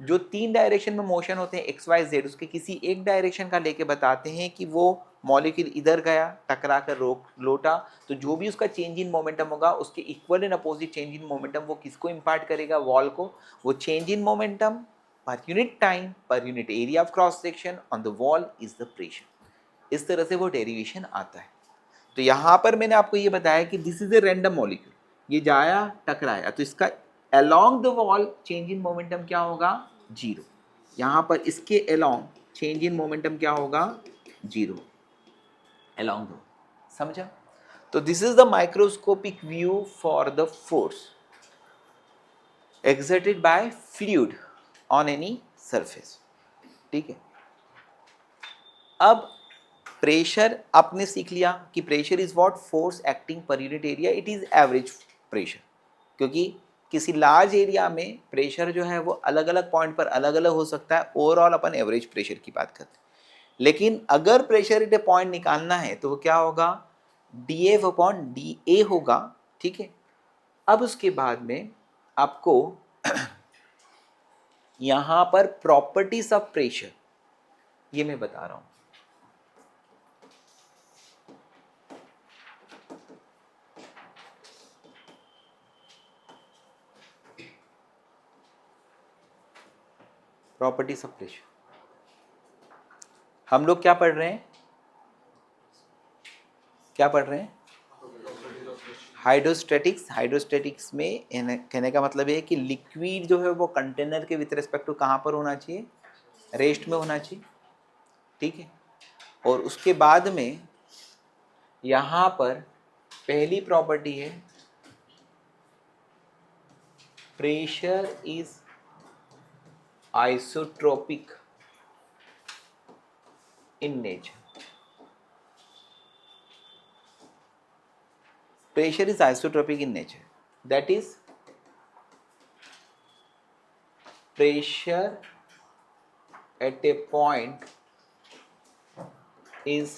जो 3 डायरेक्शन में मोशन होते हैं एक्स वाई जेड, उसके किसी एक डायरेक्शन का लेके बताते हैं कि वो मॉलिक्यूल इधर गया, टकरा कर रोक लोटा, तो जो भी उसका चेंज इन मोमेंटम होगा उसके equal and opposite change in momentum वो किसको इंपार्ट करेगा, वॉल को। वो change in momentum per unit time per unit area of cross section on the wall is the pressure. इस तरह से वो डेरिवेशन आता है। तो यहाँ पर मैंने आपको ये बताया कि this is a random molecule, ये जाया टकराया, तो इसका along the wall change in momentum क्या होगा, जीरो। यहाँ पर इसके अलोंग चेंज इन मोमेंटम क्या होगा, जीरो अलोंग द, समझा? तो this is the microscopic view for the force exerted by fluid on any surface, ठीक है। अब प्रेशर आपने सीख लिया कि pressure is what, force acting per unit area, it is average pressure, क्योंकि किसी लार्ज एरिया में प्रेशर जो है वो अलग अलग पॉइंट पर अलग अलग हो सकता है। ओवरऑल अपन एवरेज प्रेशर की बात करते हैं, लेकिन अगर प्रेशर एट ए पॉइंट निकालना है तो वो क्या होगा, D F upon D A होगा, ठीक है। अब उसके बाद में आपको यहां पर प्रॉपर्टीज ऑफ प्रेशर ये मैं बता रहा हूं। प्रॉपर्टीज ऑफ प्रेशर हम लोग क्या पढ़ रहे हैं, क्या पढ़ रहे हैं? हाइड्रोस्टैटिक्स। हाइड्रोस्टैटिक्स में कहने का मतलब ये है कि लिक्विड जो है वो कंटेनर के विथ रिस्पेक्ट टू कहाँ पर होना चाहिए? रेस्ट में होना चाहिए, ठीक है। और उसके बाद में यहाँ पर पहली प्रॉपर्टी है pressure is isotropic in nature. Pressure is isotropic in nature. That is, pressure at a point is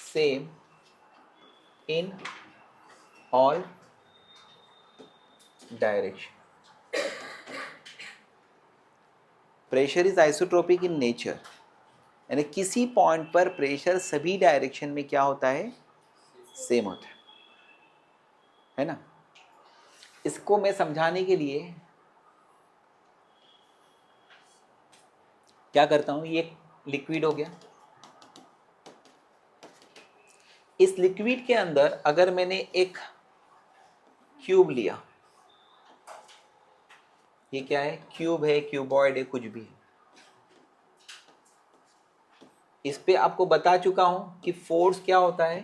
same in all direction. Pressure is isotropic in nature. यानी किसी पॉइंट पर प्रेशर सभी डायरेक्शन में क्या होता है? सेम होता है ना। इसको मैं समझाने के लिए क्या करता हूं, ये लिक्विड हो गया। इस लिक्विड के अंदर अगर मैंने एक क्यूब लिया, ये क्या है? क्यूब है, क्यूबॉइड है, कुछ भी है। इस पे आपको बता चुका हूं कि फोर्स क्या होता है?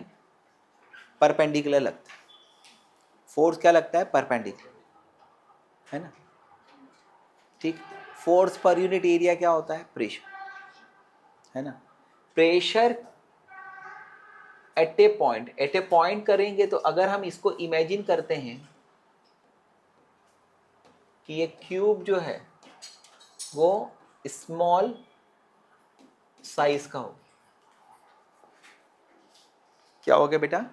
परपेंडिकुलर लगता है। फोर्स क्या लगता है? परपेंडिकुलर, है ना, ठीक। फोर्स पर यूनिट एरिया क्या होता है? प्रेशर, है ना। प्रेशर एट ए पॉइंट करेंगे तो अगर हम इसको इमेजिन करते हैं कि ये क्यूब जो है वो स्मॉल साइज का हो, क्या हो गया बेटा?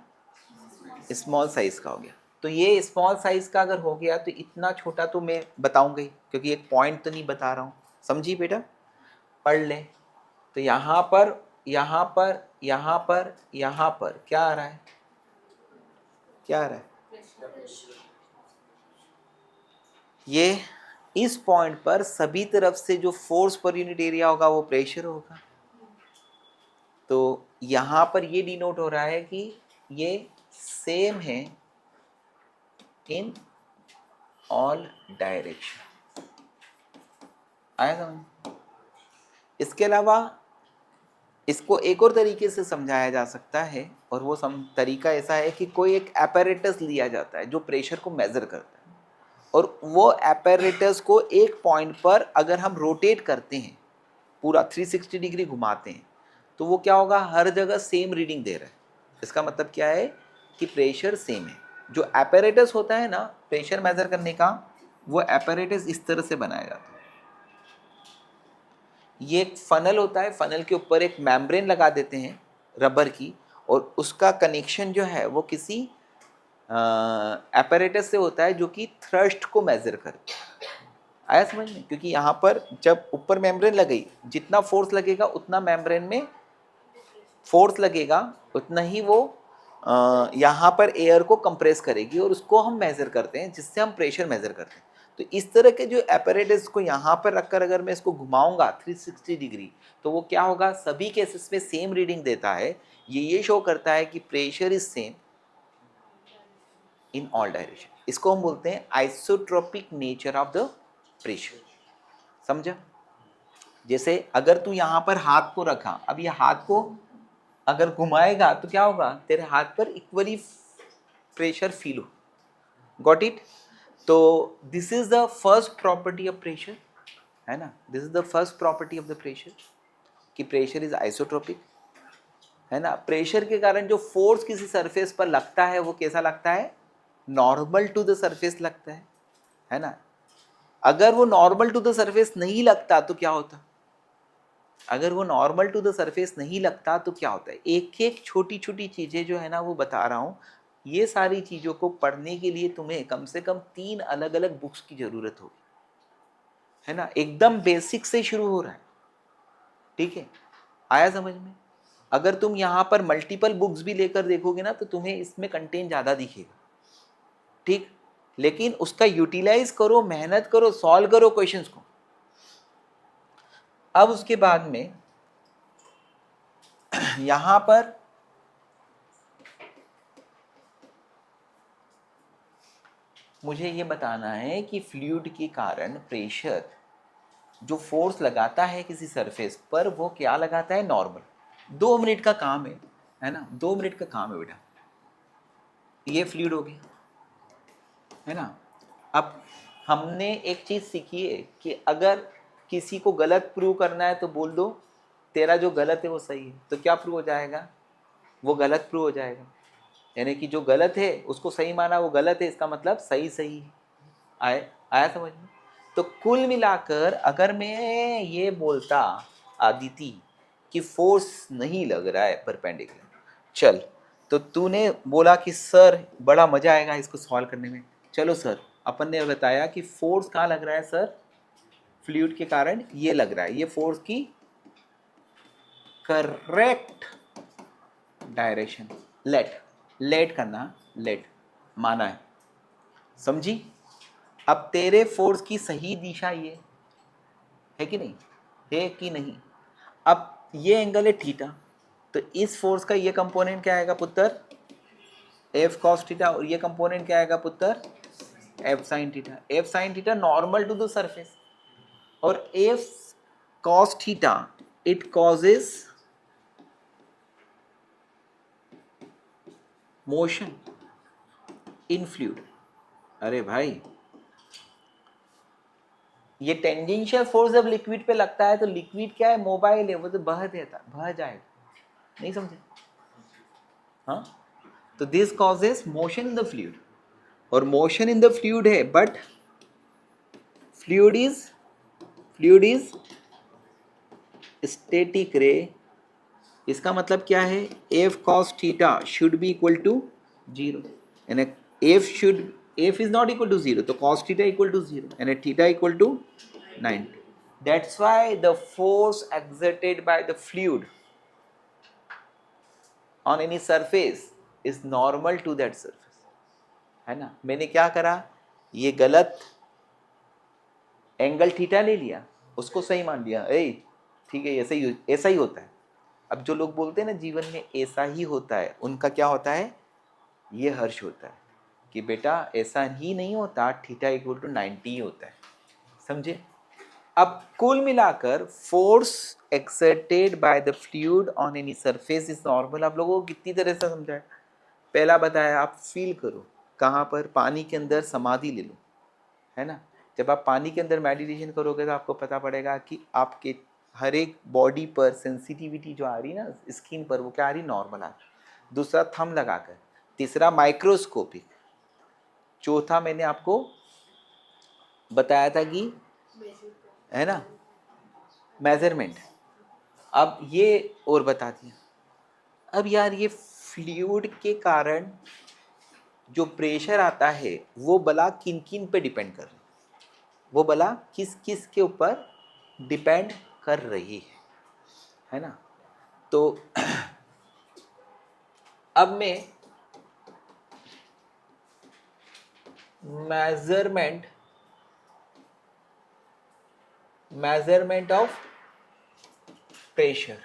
स्मॉल साइज का हो गया। तो ये स्मॉल साइज का अगर हो गया तो इतना छोटा तो मैं बताऊंगा ही, क्योंकि एक पॉइंट तो नहीं बता रहा हूं। समझी बेटा? पढ़ ले। तो यहाँ पर यहाँ पर यहाँ पर यहाँ पर क्या आ रहा है? क्या आ रहा है? ये इस पॉइंट पर सभी तरफ से जो फोर्स पर यूनिट एरिया होगा वो प्रेशर होगा। तो यहाँ पर ये डिनोट हो रहा है कि ये सेम है इन ऑल डायरेक्शन। आया समझ? इसके अलावा इसको एक और तरीके से समझाया जा सकता है, और वो तरीका ऐसा है कि कोई एक एपैरेटस लिया जाता है जो प्रेशर को मेजर करता है, और वो एपैरेटस को एक पॉइंट पर अगर हम रोटेट करते हैं, पूरा 360 डिग्री घुमाते हैं, तो वो क्या होगा? हर जगह सेम रीडिंग दे रहा है। इसका मतलब क्या है कि प्रेशर सेम है। जो एपैरेटस होता है ना प्रेशर मेजर करने का, वो एपैरेटस इस तरह से बनाया जाता है। ये एक फनल होता है, फनल के ऊपर एक मेम्ब्रेन लगा देते हैं रबर की, और उसका कनेक्शन जो है वो किसी एपैरेटस से होता है जो कि थ्रस्ट को मेजर करता है। आया समझ में? क्योंकि यहाँ पर जब ऊपर मेम्ब्रेन लगाई, जितना फोर्स लगेगा उतना मेम्ब्रेन में फोर्स लगेगा, उतना ही वो यहाँ पर एयर को कंप्रेस करेगी, और उसको हम मेजर करते हैं, जिससे हम प्रेशर मेजर करते हैं। तो इस तरह के जो एपैरेटस को यहाँ पर रखकर अगर मैं इसको घुमाऊंगा 360 डिग्री, तो वो क्या होगा? सभी केसेस में सेम रीडिंग देता है। ये शो करता है कि pressure is same in all direction. इसको हम बोलते हैं isotropic nature of the pressure. समझा? जैसे अगर तू यहाँ पर हाथ को रखा, अब ये हाथ को अगर घुमाएगा तो क्या होगा? तेरे हाथ पर इक्वली प्रेशर फील हो। Got it? तो this is the first property of pressure, है ना। This is the first property of the pressure कि प्रेशर इज आइसोट्रोपिक, है ना। प्रेशर के कारण जो फोर्स किसी सरफेस पर लगता है वो कैसा लगता है? नॉर्मल टू द सरफेस लगता है ना। अगर वो नॉर्मल टू द सरफेस नहीं लगता तो क्या होता? अगर वो नॉर्मल टू द सरफेस नहीं लगता तो क्या होता है? एक एक छोटी छोटी चीज़ें जो है ना वो बता रहा हूँ। ये सारी चीज़ों को पढ़ने के लिए तुम्हें कम से कम 3 अलग अलग बुक्स की ज़रूरत होगी, है ना। एकदम बेसिक से शुरू हो रहा है, ठीक है। आया समझ में? अगर तुम यहाँ पर मल्टीपल बुक्स भी लेकर देखोगे ना तो तुम्हें इसमें कंटेंट ज़्यादा दिखेगा, ठीक। लेकिन उसका यूटिलाइज करो, मेहनत करो, सॉल्व करो क्वेश्चंस को। अब उसके बाद में यहाँ पर मुझे ये बताना है कि फ्लूइड के कारण प्रेशर जो फोर्स लगाता है किसी सरफेस पर वो क्या लगाता है, नॉर्मल। 2 मिनट का काम है ना, 2 मिनट का काम है बेटा। ये फ्लूइड हो गया, है ना। अब हमने एक चीज़ सीखी है कि अगर किसी को गलत प्रूव करना है तो बोल दो तेरा जो गलत है वो सही है, तो क्या प्रूव हो जाएगा, वो गलत प्रूव हो जाएगा। यानी कि जो गलत है उसको सही माना, वो गलत है, इसका मतलब सही सही है। आया समझ में। तो कुल मिलाकर अगर मैं ये बोलता आदिति कि फोर्स नहीं लग रहा है परपेंडिकुलर, चल, तो तूने बोला कि सर बड़ा मजा आएगा इसको सॉल्व करने में। चलो सर, अपन ने बताया कि फोर्स कहाँ लग रहा है सर, फ्लूइड के कारण ये लग रहा है, ये फोर्स की करेक्ट डायरेक्शन, लेट करना, लेट माना समझी। अब तेरे फोर्स की सही दिशा ये है कि नहीं, है कि नहीं। अब ये एंगल है थीटा, तो इस फोर्स का ये कंपोनेंट क्या आएगा पुत्र, एफ कॉस थीटा, और ये कंपोनेंट क्या आएगा पुत्र, F sine theta. F sine theta normal to the surface, और F cos theta it causes motion in fluid. अरे भाई, ये टेंजेंशियल फोर्स जब लिक्विड पे लगता है तो लिक्विड क्या है, मोबाइल है, वो तो बह देता, बह जाएगा, नहीं समझे। हाँ, तो this causes motion in the fluid, और मोशन इन द फ्लूइड है, बट फ्लूइड इज स्टैटिक रे। इसका मतलब क्या है, F cos theta should be equal to 0, यानी F is not equal to 0, तो कॉस थीटा इक्वल टू 0 यानी theta equal to 90। That's why the force exerted by the fluid on any surface is normal to that surface, है ना। मैंने क्या करा, ये गलत एंगल थीटा ले लिया, उसको सही मान लिया, ए ठीक है, ऐसा ही होता है। अब जो लोग बोलते हैं ना जीवन में ऐसा ही होता है, उनका क्या होता है, ये हर्ष होता है कि बेटा ऐसा ही नहीं होता, थीटा इक्वल टू 90 ही होता है, समझे। अब कुल मिलाकर force exerted by the fluid on any surface is normal. आप लोगों को कितनी तरह से समझाया, पहला बताया आप फील करो, कहाँ पर, पानी के अंदर समाधि ले लो, है ना। जब आप पानी के अंदर मेडिटेशन करोगे तो आपको पता पड़ेगा कि आपके हर एक बॉडी पर सेंसिटिविटी जो आ रही है ना स्किन पर, वो क्या आ रही, नॉर्मल आ रही। दूसरा थंब लगाकर, तीसरा माइक्रोस्कोपिक, चौथा मैंने आपको बताया था कि, है ना, मेजरमेंट। अब ये और बता दिया। अब यार ये फ्लूइड के कारण जो प्रेशर आता है वो बला किन किन पे डिपेंड कर रही है, वो बला किस किस के ऊपर डिपेंड कर रही है ना। तो अब मैं मेजरमेंट ऑफ प्रेशर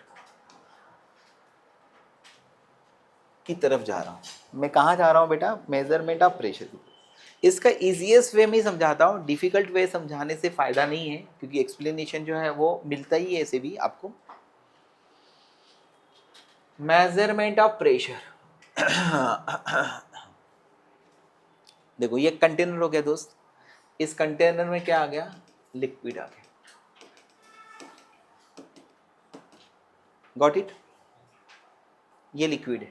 की तरफ जा रहा हूँ। मैं कहाँ जा रहा हूँ बेटा, मेजरमेंट ऑफ प्रेशर की। इसका इजीएस्ट वे में समझाता हूँ, डिफिकल्ट वे समझाने से फ़ायदा नहीं है, क्योंकि एक्सप्लेनेशन जो है वो मिलता ही है ऐसे भी आपको। मेजरमेंट ऑफ प्रेशर देखो ये कंटेनर हो गया दोस्त, इस कंटेनर में क्या आ गया, लिक्विड आ गया, गॉट इट। ये लिक्विड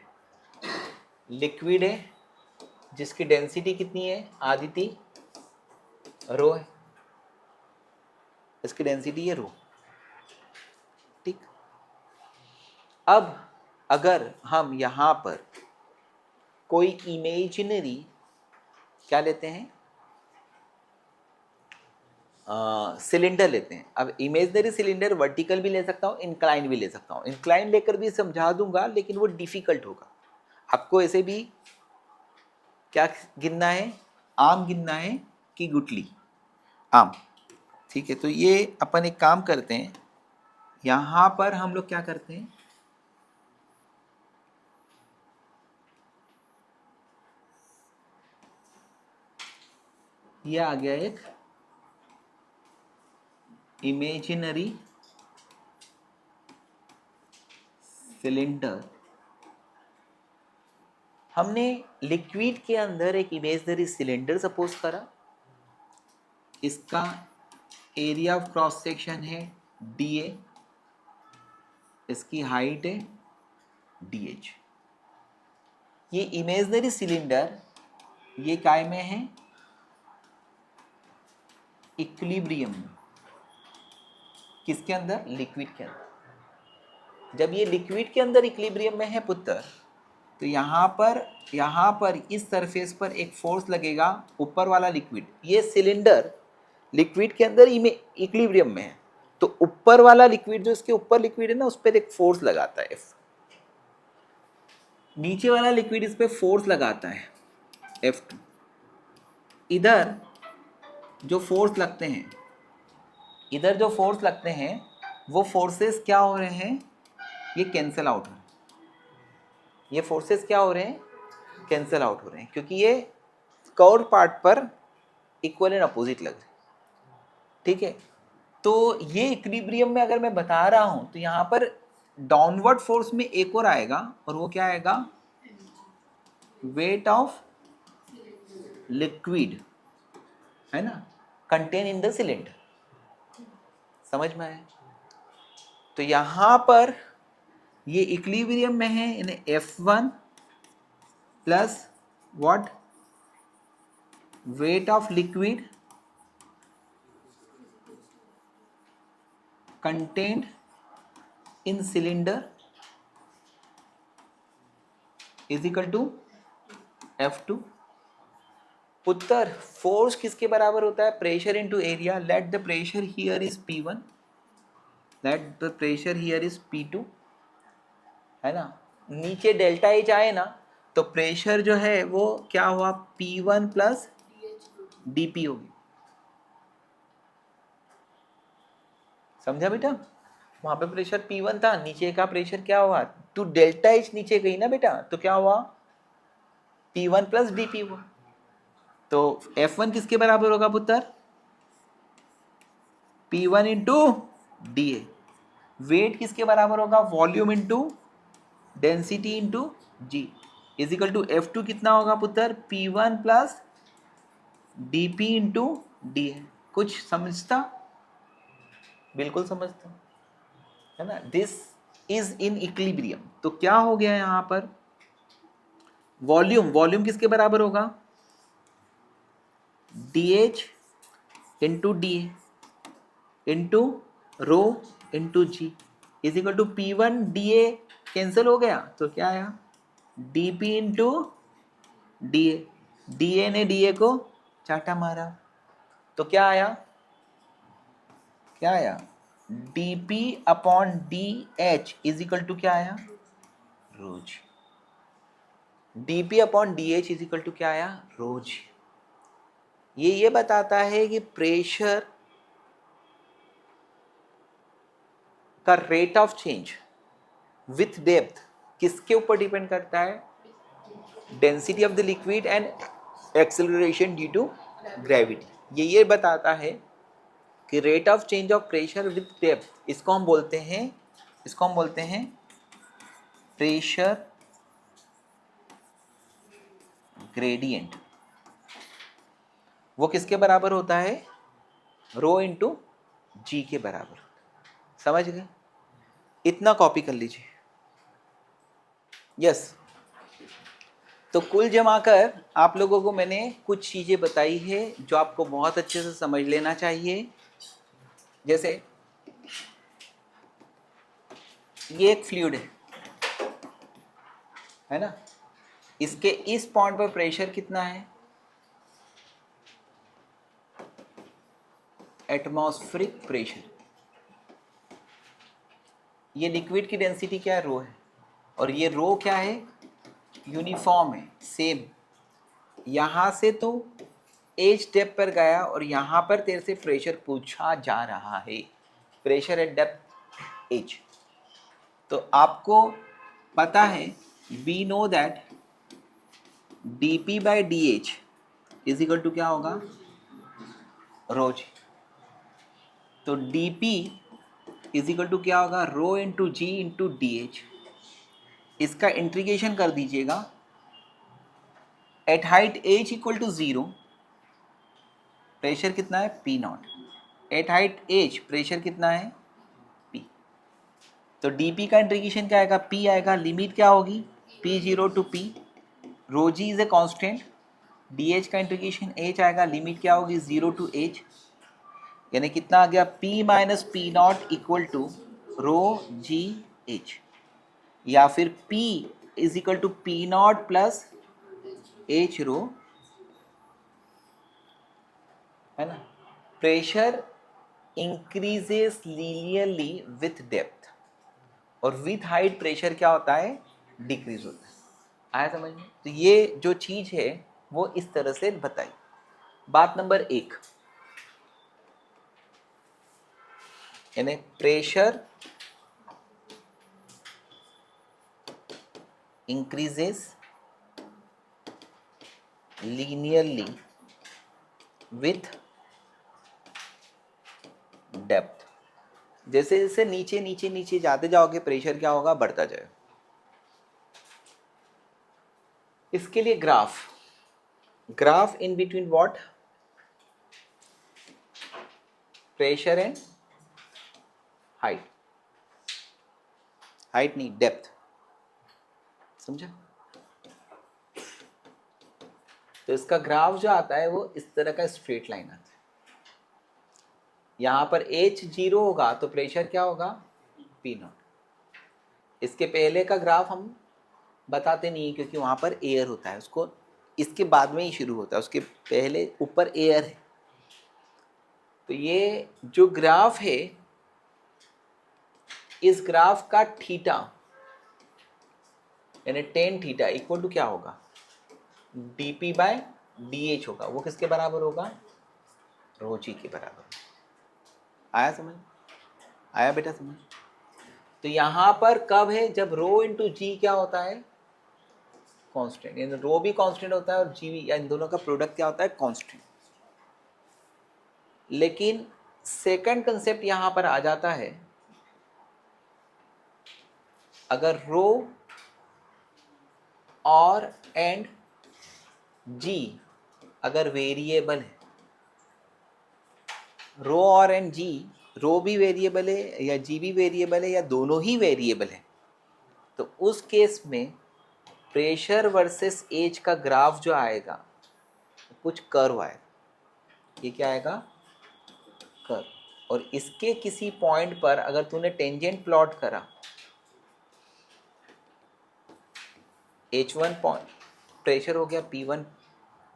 है जिसकी डेंसिटी कितनी है आदिति, रो है, इसकी डेंसिटी है रो, ठीक। अब अगर हम यहाँ पर कोई इमेजिनरी क्या लेते हैं, सिलेंडर लेते हैं। अब इमेजिनरी सिलेंडर वर्टिकल भी ले सकता हूँ, इंक्लाइन भी ले सकता हूँ। इंक्लाइन लेकर भी समझा दूंगा लेकिन वो डिफिकल्ट होगा आपको। ऐसे भी क्या गिनना है, आम गिनना है कि गुटली, आम, ठीक है। तो ये अपन एक काम करते हैं, यहाँ पर हम लोग क्या करते हैं, ये आ गया एक इमेजिनरी सिलेंडर। हमने लिक्विड के अंदर एक इमेजिनरी सिलेंडर सपोज करा, इसका एरिया ऑफ क्रॉस सेक्शन है dA, इसकी हाइट है dH। ये इमेजिनरी सिलेंडर ये काय में है, इक्विलिब्रियम में। किसके अंदर? लिक्विड के अंदर। जब ये लिक्विड के अंदर इक्विलिब्रियम में है पुत्र, तो यहाँ पर इस सरफेस पर एक फोर्स लगेगा, ऊपर वाला लिक्विड, ये सिलेंडर लिक्विड के अंदर इक्विलिब्रियम में है, तो ऊपर वाला लिक्विड, जो इसके ऊपर लिक्विड है ना, उस पर एक फोर्स लगाता है F। नीचे वाला लिक्विड इस पे फोर्स लगाता है F2। इधर जो फोर्स लगते हैं, वो फोर्सेस क्या हो रहे हैं, ये कैंसिल आउट हो रहे हैं। ये फोर्सेस क्या हो रहे हैं, कैंसिल आउट हो रहे हैं, क्योंकि ये कर्व पार्ट पर इक्वल एंड अपोजिट लग रहे हैं। ठीक है, तो ये इक्विलिब्रियम में अगर मैं बता रहा हूं, तो यहाँ पर डाउनवर्ड फोर्स में एक और आएगा, और वो क्या आएगा, वेट ऑफ लिक्विड, है ना, कंटेन इन द सिलेंडर। समझ में आया? तो यहाँ पर ये इक्विलिब्रियम में है, यानी F1 plus what, weight of liquid contained in cylinder is equal to F2। पुत्र फोर्स किसके बराबर होता है, pressure into area. Let the pressure here is P1, let the pressure here is P2, है ना। नीचे डेल्टा H आए ना, तो प्रेशर जो है वो क्या हुआ, P1 प्लस DP होगी। समझा बेटा? वहां पे प्रेशर P1 था, नीचे का प्रेशर क्या हुआ, तो डेल्टा H नीचे गई ना बेटा, तो क्या हुआ, P1 प्लस DP हुआ। तो F1 किसके बराबर होगा पुत्र, P1 इंटू DA। वेट किसके बराबर होगा, volume into density into G is equal to F2 कितना होगा पुत्र, P1 plus DP into DA। कुछ समझता? बिल्कुल समझता, है ना। This is in equilibrium. तो क्या हो गया यहाँ पर, वॉल्यूम किसके बराबर होगा, DH into DA into rho into G is equal to P1 DA cancel हो गया, तो क्या आया, DP इंटू DA। DA ने DA को चाटा मारा, तो क्या आया, DP upon DH is equal to क्या आया, rho g. DP upon DH is equal to क्या आया, रोज। ये बताता है कि प्रेशर का rate of change with depth किसके ऊपर डिपेंड करता है, density of the liquid and acceleration due to gravity. ये बताता है कि rate of change of pressure with depth, इसको हम बोलते हैं प्रेशर ग्रेडियंट। वो किसके बराबर होता है, रो इंटू जी के बराबर। समझ गए? इतना कॉपी कर लीजिए। यस। तो कुल जमाकर आप लोगों को मैंने कुछ चीज़ें बताई है जो आपको बहुत अच्छे से समझ लेना चाहिए। जैसे ये एक फ्लूइड है ना, इसके इस पॉइंट पर प्रेशर कितना है, एटमॉस्फेरिक प्रेशर। ये लिक्विड की डेंसिटी क्या है, रो है, और ये रो क्या है, यूनिफॉर्म है, सेम। यहाँ से तो एज डेप्थ पर गया और यहाँ पर तेरे से प्रेशर पूछा जा रहा है, प्रेशर एट डेप्थ एज। तो आपको पता है, we know that dP by dH is equal to क्या होगा, रो जी। तो D P is equal to क्या होगा, rho into G into D H. इसका इंटीग्रेशन कर दीजिएगा। At height H equal to 0 pressure कितना है P naught. At height H pressure कितना है पी। तो डीपी का इंटीग्रेशन क्या आएगा, पी आएगा। लिमिट क्या होगी, P zero to P. Rho G is a constant. D H का इंटीग्रेशन एच आएगा। लिमिट क्या होगी 0 टू एच। यानी कितना आ गया, P minus P not equal to rho G H. या फिर P is equal to P not plus H rho, है ना। Pressure increases linearly with depth, और विथ हाइट प्रेशर क्या होता है, डिक्रीज होता है। आया समझ में। तो ये जो चीज है वो इस तरह से बताई। बात नंबर 1, यानी pressure increases linearly with depth. जैसे जैसे नीचे नीचे नीचे जाते जाओगे प्रेशर क्या होगा, बढ़ता जाएगा। इसके लिए graph in between what, pressure and height. Height नहीं, डेप्थ, समझा। तो इसका ग्राफ जो आता है वो इस तरह का स्ट्रेट लाइन आता है। यहां पर एच 0 होगा तो प्रेशर क्या होगा, पी नॉट। इसके पहले का ग्राफ हम बताते नहीं क्योंकि वहां पर एयर होता है, उसको इसके बाद में ही शुरू होता है, उसके पहले ऊपर एयर है। तो ये जो ग्राफ है, इस ग्राफ का थीटा यानी टेन थीटा इक्वल टू क्या होगा, dp बाय डी होगा। वो किसके बराबर होगा, रो जी के बराबर। आया समझ, आया बेटा समझ। तो यहां पर कब है, जब रो इंटू जी क्या होता है, कांस्टेंट। यानी रो भी कांस्टेंट होता है और जी भी, या इन दोनों का प्रोडक्ट क्या होता है, कांस्टेंट। लेकिन सेकंड कंसेप्ट यहां पर आ जाता है, अगर रो और एंड जी अगर वेरिएबल है, रो और एंड जी, रो भी वेरिएबल है या जी भी वेरिएबल है या दोनों ही वेरिएबल है, तो उस केस में प्रेशर वर्सेस एज का ग्राफ जो आएगा कुछ कर्व आएगा। ये क्या आएगा, कर्व। और इसके किसी पॉइंट पर अगर तूने टेंजेंट प्लॉट करा, H1 पॉइंट प्रेशर हो गया P1,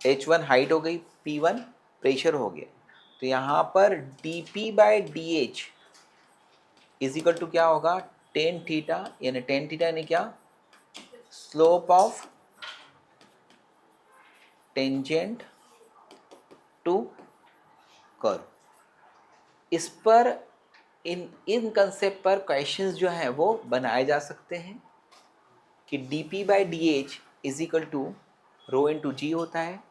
H1 हाइट हो गई, P1 प्रेशर हो गया, तो यहाँ पर dP by D H is equal to क्या होगा, टेन थीटा। यानी टेन थीटा यानी क्या, slope of tangent to curve. इस पर इन कंसेप्ट पर क्वेश्चंस जो हैं वो बनाए जा सकते हैं कि dP by D H is equal to rho into G होता है,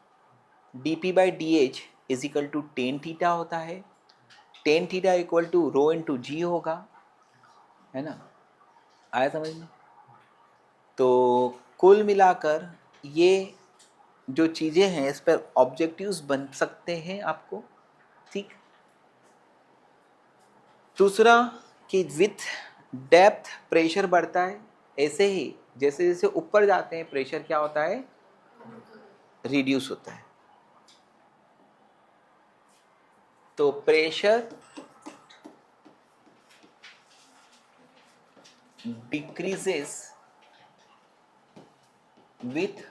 dP by D H is equal to tan theta होता है, tan theta equal to rho into G होगा, है ना। आया समझ में। तो कुल मिलाकर ये जो चीज़ें हैं इस पर ऑब्जेक्टिव्स बन सकते हैं आपको, ठीक। दूसरा कि विथ डेप्थ प्रेशर बढ़ता है, ऐसे ही जैसे जैसे ऊपर जाते हैं प्रेशर क्या होता है, रिड्यूस होता है। तो प्रेशर डिक्रीजेस विथ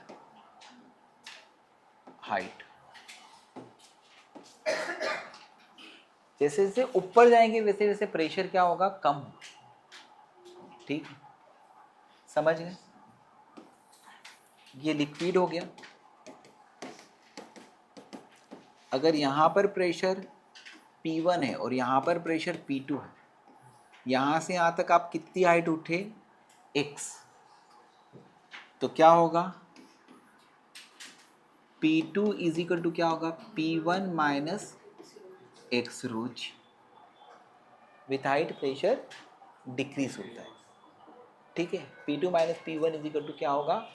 हाइट। जैसे जैसे ऊपर जाएंगे वैसे वैसे प्रेशर क्या होगा, कम, ठीक। समझ गए। ये लिक्विड हो गया। अगर यहाँ पर प्रेशर P1 है और यहाँ पर प्रेशर P2 है, यहाँ से यहाँ तक आप कितनी हाइट उठे, x, तो क्या होगा, P2 इज इक्वल टू क्या होगा, P1 minus X rho G. With height pressure decrease होता है, ठीक है। P2 minus P1 is equal to क्या होगा,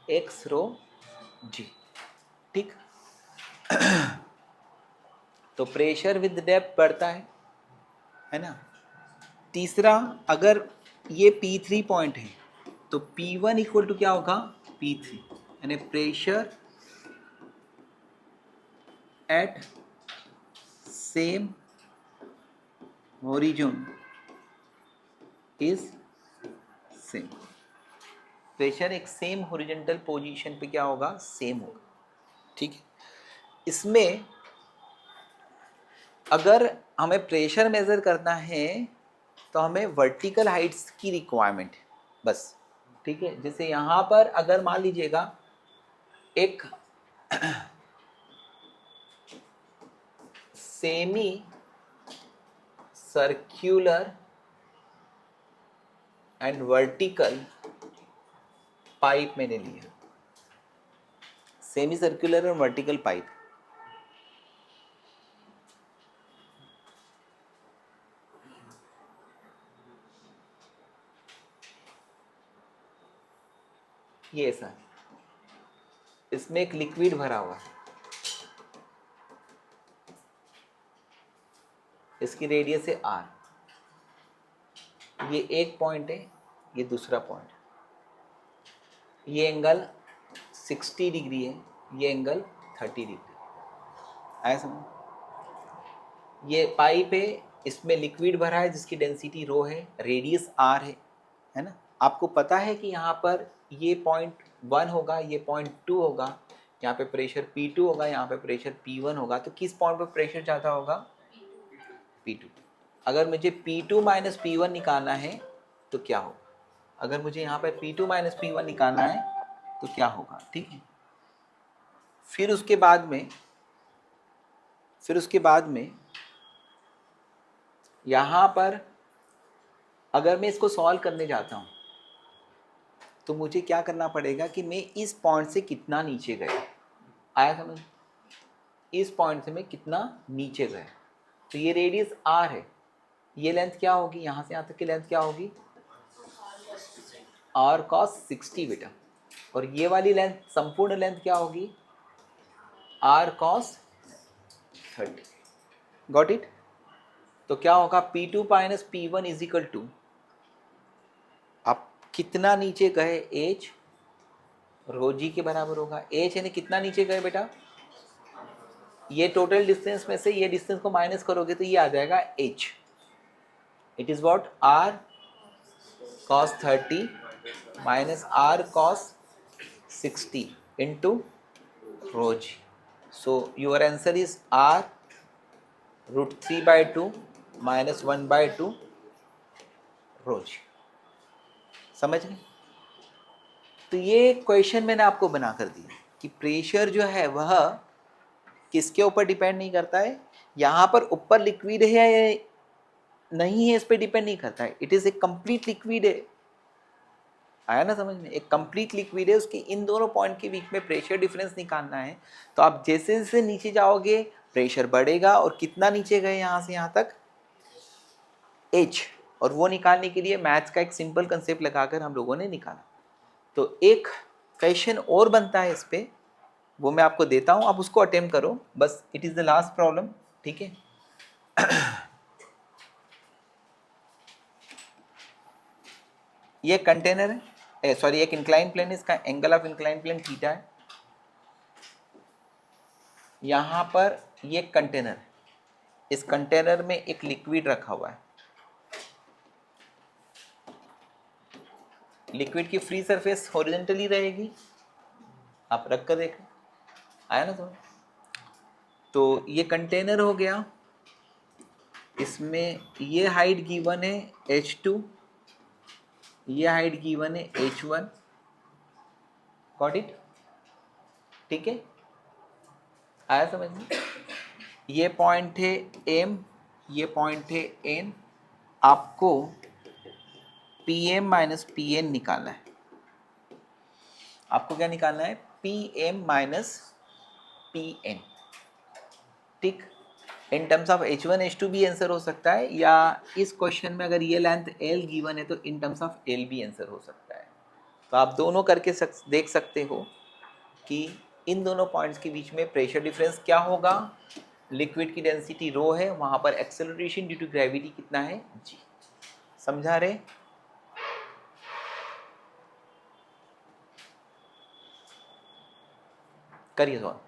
एक्स रो जी, ठीक। तो प्रेशर विद डेप्थ बढ़ता है ना। तीसरा, अगर ये P3 पॉइंट है तो P1 इक्वल टू क्या होगा, P3, यानी pressure at same horizon is same. Pressure एक सेम हॉरिजॉन्टल पोजीशन पे क्या होगा, सेम होगा, ठीक है। इसमें अगर हमें प्रेशर मेजर करना है तो हमें वर्टिकल हाइट्स की रिक्वायरमेंट है बस, ठीक है। जैसे यहाँ पर अगर मान लीजिएगा एक semi circular and vertical pipe मैंने लिया, सेमी सर्कुलर और वर्टिकल पाइप, ये ऐसा है, इसमें एक लिक्विड भरा हुआ है, इसकी रेडियस है r, ये एक पॉइंट है, ये दूसरा पॉइंट है, ये एंगल 60 डिग्री है, ये एंगल 30 डिग्री, आया समझ। ये पाइप है, इसमें लिक्विड भरा है जिसकी डेंसिटी रो है, रेडियस r है ना। आपको पता है कि यहाँ पर ये पॉइंट 1 होगा, ये पॉइंट 2 होगा, यहाँ पे प्रेशर P2 होगा, यहाँ पे प्रेशर P1 होगा, तो किस पॉइंट पर प्रेशर ज़्यादा होगा, P2। अगर मुझे P2 माइनस P1 निकालना है तो क्या होगा, अगर मुझे यहाँ पर P2 माइनस P1 निकालना है तो क्या होगा, ठीक है। फिर उसके बाद में यहाँ पर अगर मैं इसको सॉल्व करने जाता हूँ तो मुझे क्या करना पड़ेगा कि मैं इस पॉइंट से कितना नीचे गया, आया समझ, इस पॉइंट से मैं कितना नीचे गया, तो ये रेडियस r है, ये लेंथ क्या होगी, यहाँ से यहाँ तक की लेंथ क्या होगी, r cos 60 बेटा, और ये वाली लेंथ, संपूर्ण लेंथ क्या होगी, r cos 30, गॉट इट। तो क्या होगा, P2 minus P1 is equal to, आप कितना नीचे गए, h रो जी के बराबर होगा। h यानी कितना नीचे गए बेटा, ये टोटल डिस्टेंस में से ये डिस्टेंस को माइनस करोगे तो ये आ जाएगा h, it is what, r cos 30 minus r cos 60 into rho g. So your answer is r root 3/2 minus 1/2 rho g. समझ गए। तो ये क्वेश्चन मैंने आपको बना कर दिया कि प्रेशर जो है वह किसके ऊपर डिपेंड नहीं करता है, यहाँ पर ऊपर लिक्विड है या नहीं है इस पर डिपेंड नहीं करता है, it is a complete liquid है, आया ना समझ में, एक कंप्लीट लिक्विड है, उसकी इन दोनों पॉइंट के बीच में प्रेशर डिफरेंस निकालना है। तो आप जैसे जैसे नीचे जाओगे प्रेशर बढ़ेगा, और कितना नीचे गए यहाँ से यहाँ तक, h, और वो निकालने के लिए मैथ्स का एक सिंपल कंसेप्ट लगाकर हम लोगों ने निकाला। तो एक क्वेश्चन और बनता है इस पे, वो मैं आपको देता हूँ, आप उसको अटेम्प्ट करो बस, it is the last problem, ठीक है। ये कंटेनर है, सॉरी एक इंक्लाइन प्लेन, इसका angle of incline plane theta है, यहाँ पर ये कंटेनर है, इस कंटेनर में एक लिक्विड रखा हुआ है, लिक्विड की फ्री सरफेस हॉरिजॉन्टली रहेगी, आप रख कर देखें, आया ना तो। तो ये कंटेनर हो गया, इसमें ये हाइट गिवन है h2, ये हाइट गिवन है h1, गॉट इट, ठीक है, आया समझ में। ये पॉइंट है m, ये पॉइंट है n, आपको Pm माइनस Pn निकालना है, आपको क्या निकालना है, Pm माइनस Pn, ठीक। In terms of H1 H2 भी आंसर हो सकता है, या इस क्वेश्चन में अगर ये लेंथ L गिवन है तो इन टर्म्स ऑफ L भी आंसर हो सकता है। तो आप दोनों करके देख सकते हो कि इन दोनों पॉइंट्स के बीच में प्रेशर डिफरेंस क्या होगा। लिक्विड की डेंसिटी रो है, वहां पर एक्सेलरेशन ड्यू टू ग्रेविटी कितना है, जी। समझा रहे? करिए सॉल्व।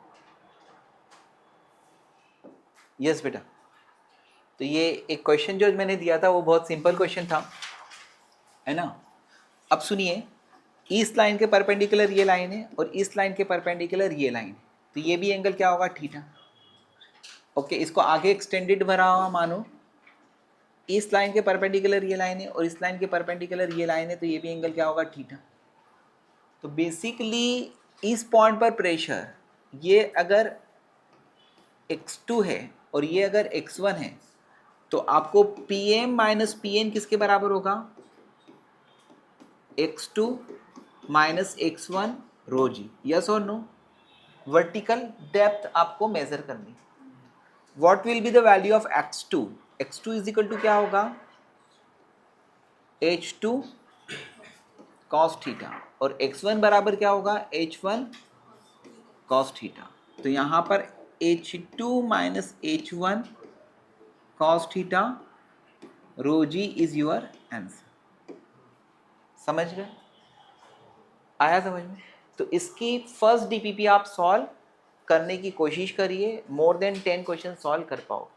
यस बेटा। तो ये एक क्वेश्चन जो मैंने दिया था वो बहुत सिंपल क्वेश्चन था, है ना। अब सुनिए, इस लाइन के परपेंडिकुलर ये लाइन है और इस लाइन के परपेंडिकुलर ये लाइन है, तो ये भी एंगल क्या होगा, थीटा। ओके, इसको आगे एक्सटेंडेड बना हुआ मानो, इस लाइन के परपेंडिकुलर ये लाइन है और इस लाइन के परपेंडिकुलर ये लाइन है, तो ये भी एंगल क्या होगा, थीटा। तो बेसिकली इस पॉइंट पर प्रेशर, ये अगर x2 है और ये अगर x1 है, तो आपको Pm माइनस Pn किसके बराबर होगा, x2 minus x1 rho G. Yes और नो? वर्टिकल डेप्थ आपको मेजर करनी। What will be the value of x2? x2 is equal to क्या होगा, h2 cos थीटा, और x1 बराबर क्या होगा, h1 cos थीटा। तो यहाँ पर h2 minus h1 cos theta rho G is your answer. समझ गए? आया समझ में? तो इसकी फर्स्ट डीपीपी आप सॉल्व करने की कोशिश करिए, मोर देन 10 क्वेश्चन सॉल्व कर पाओ।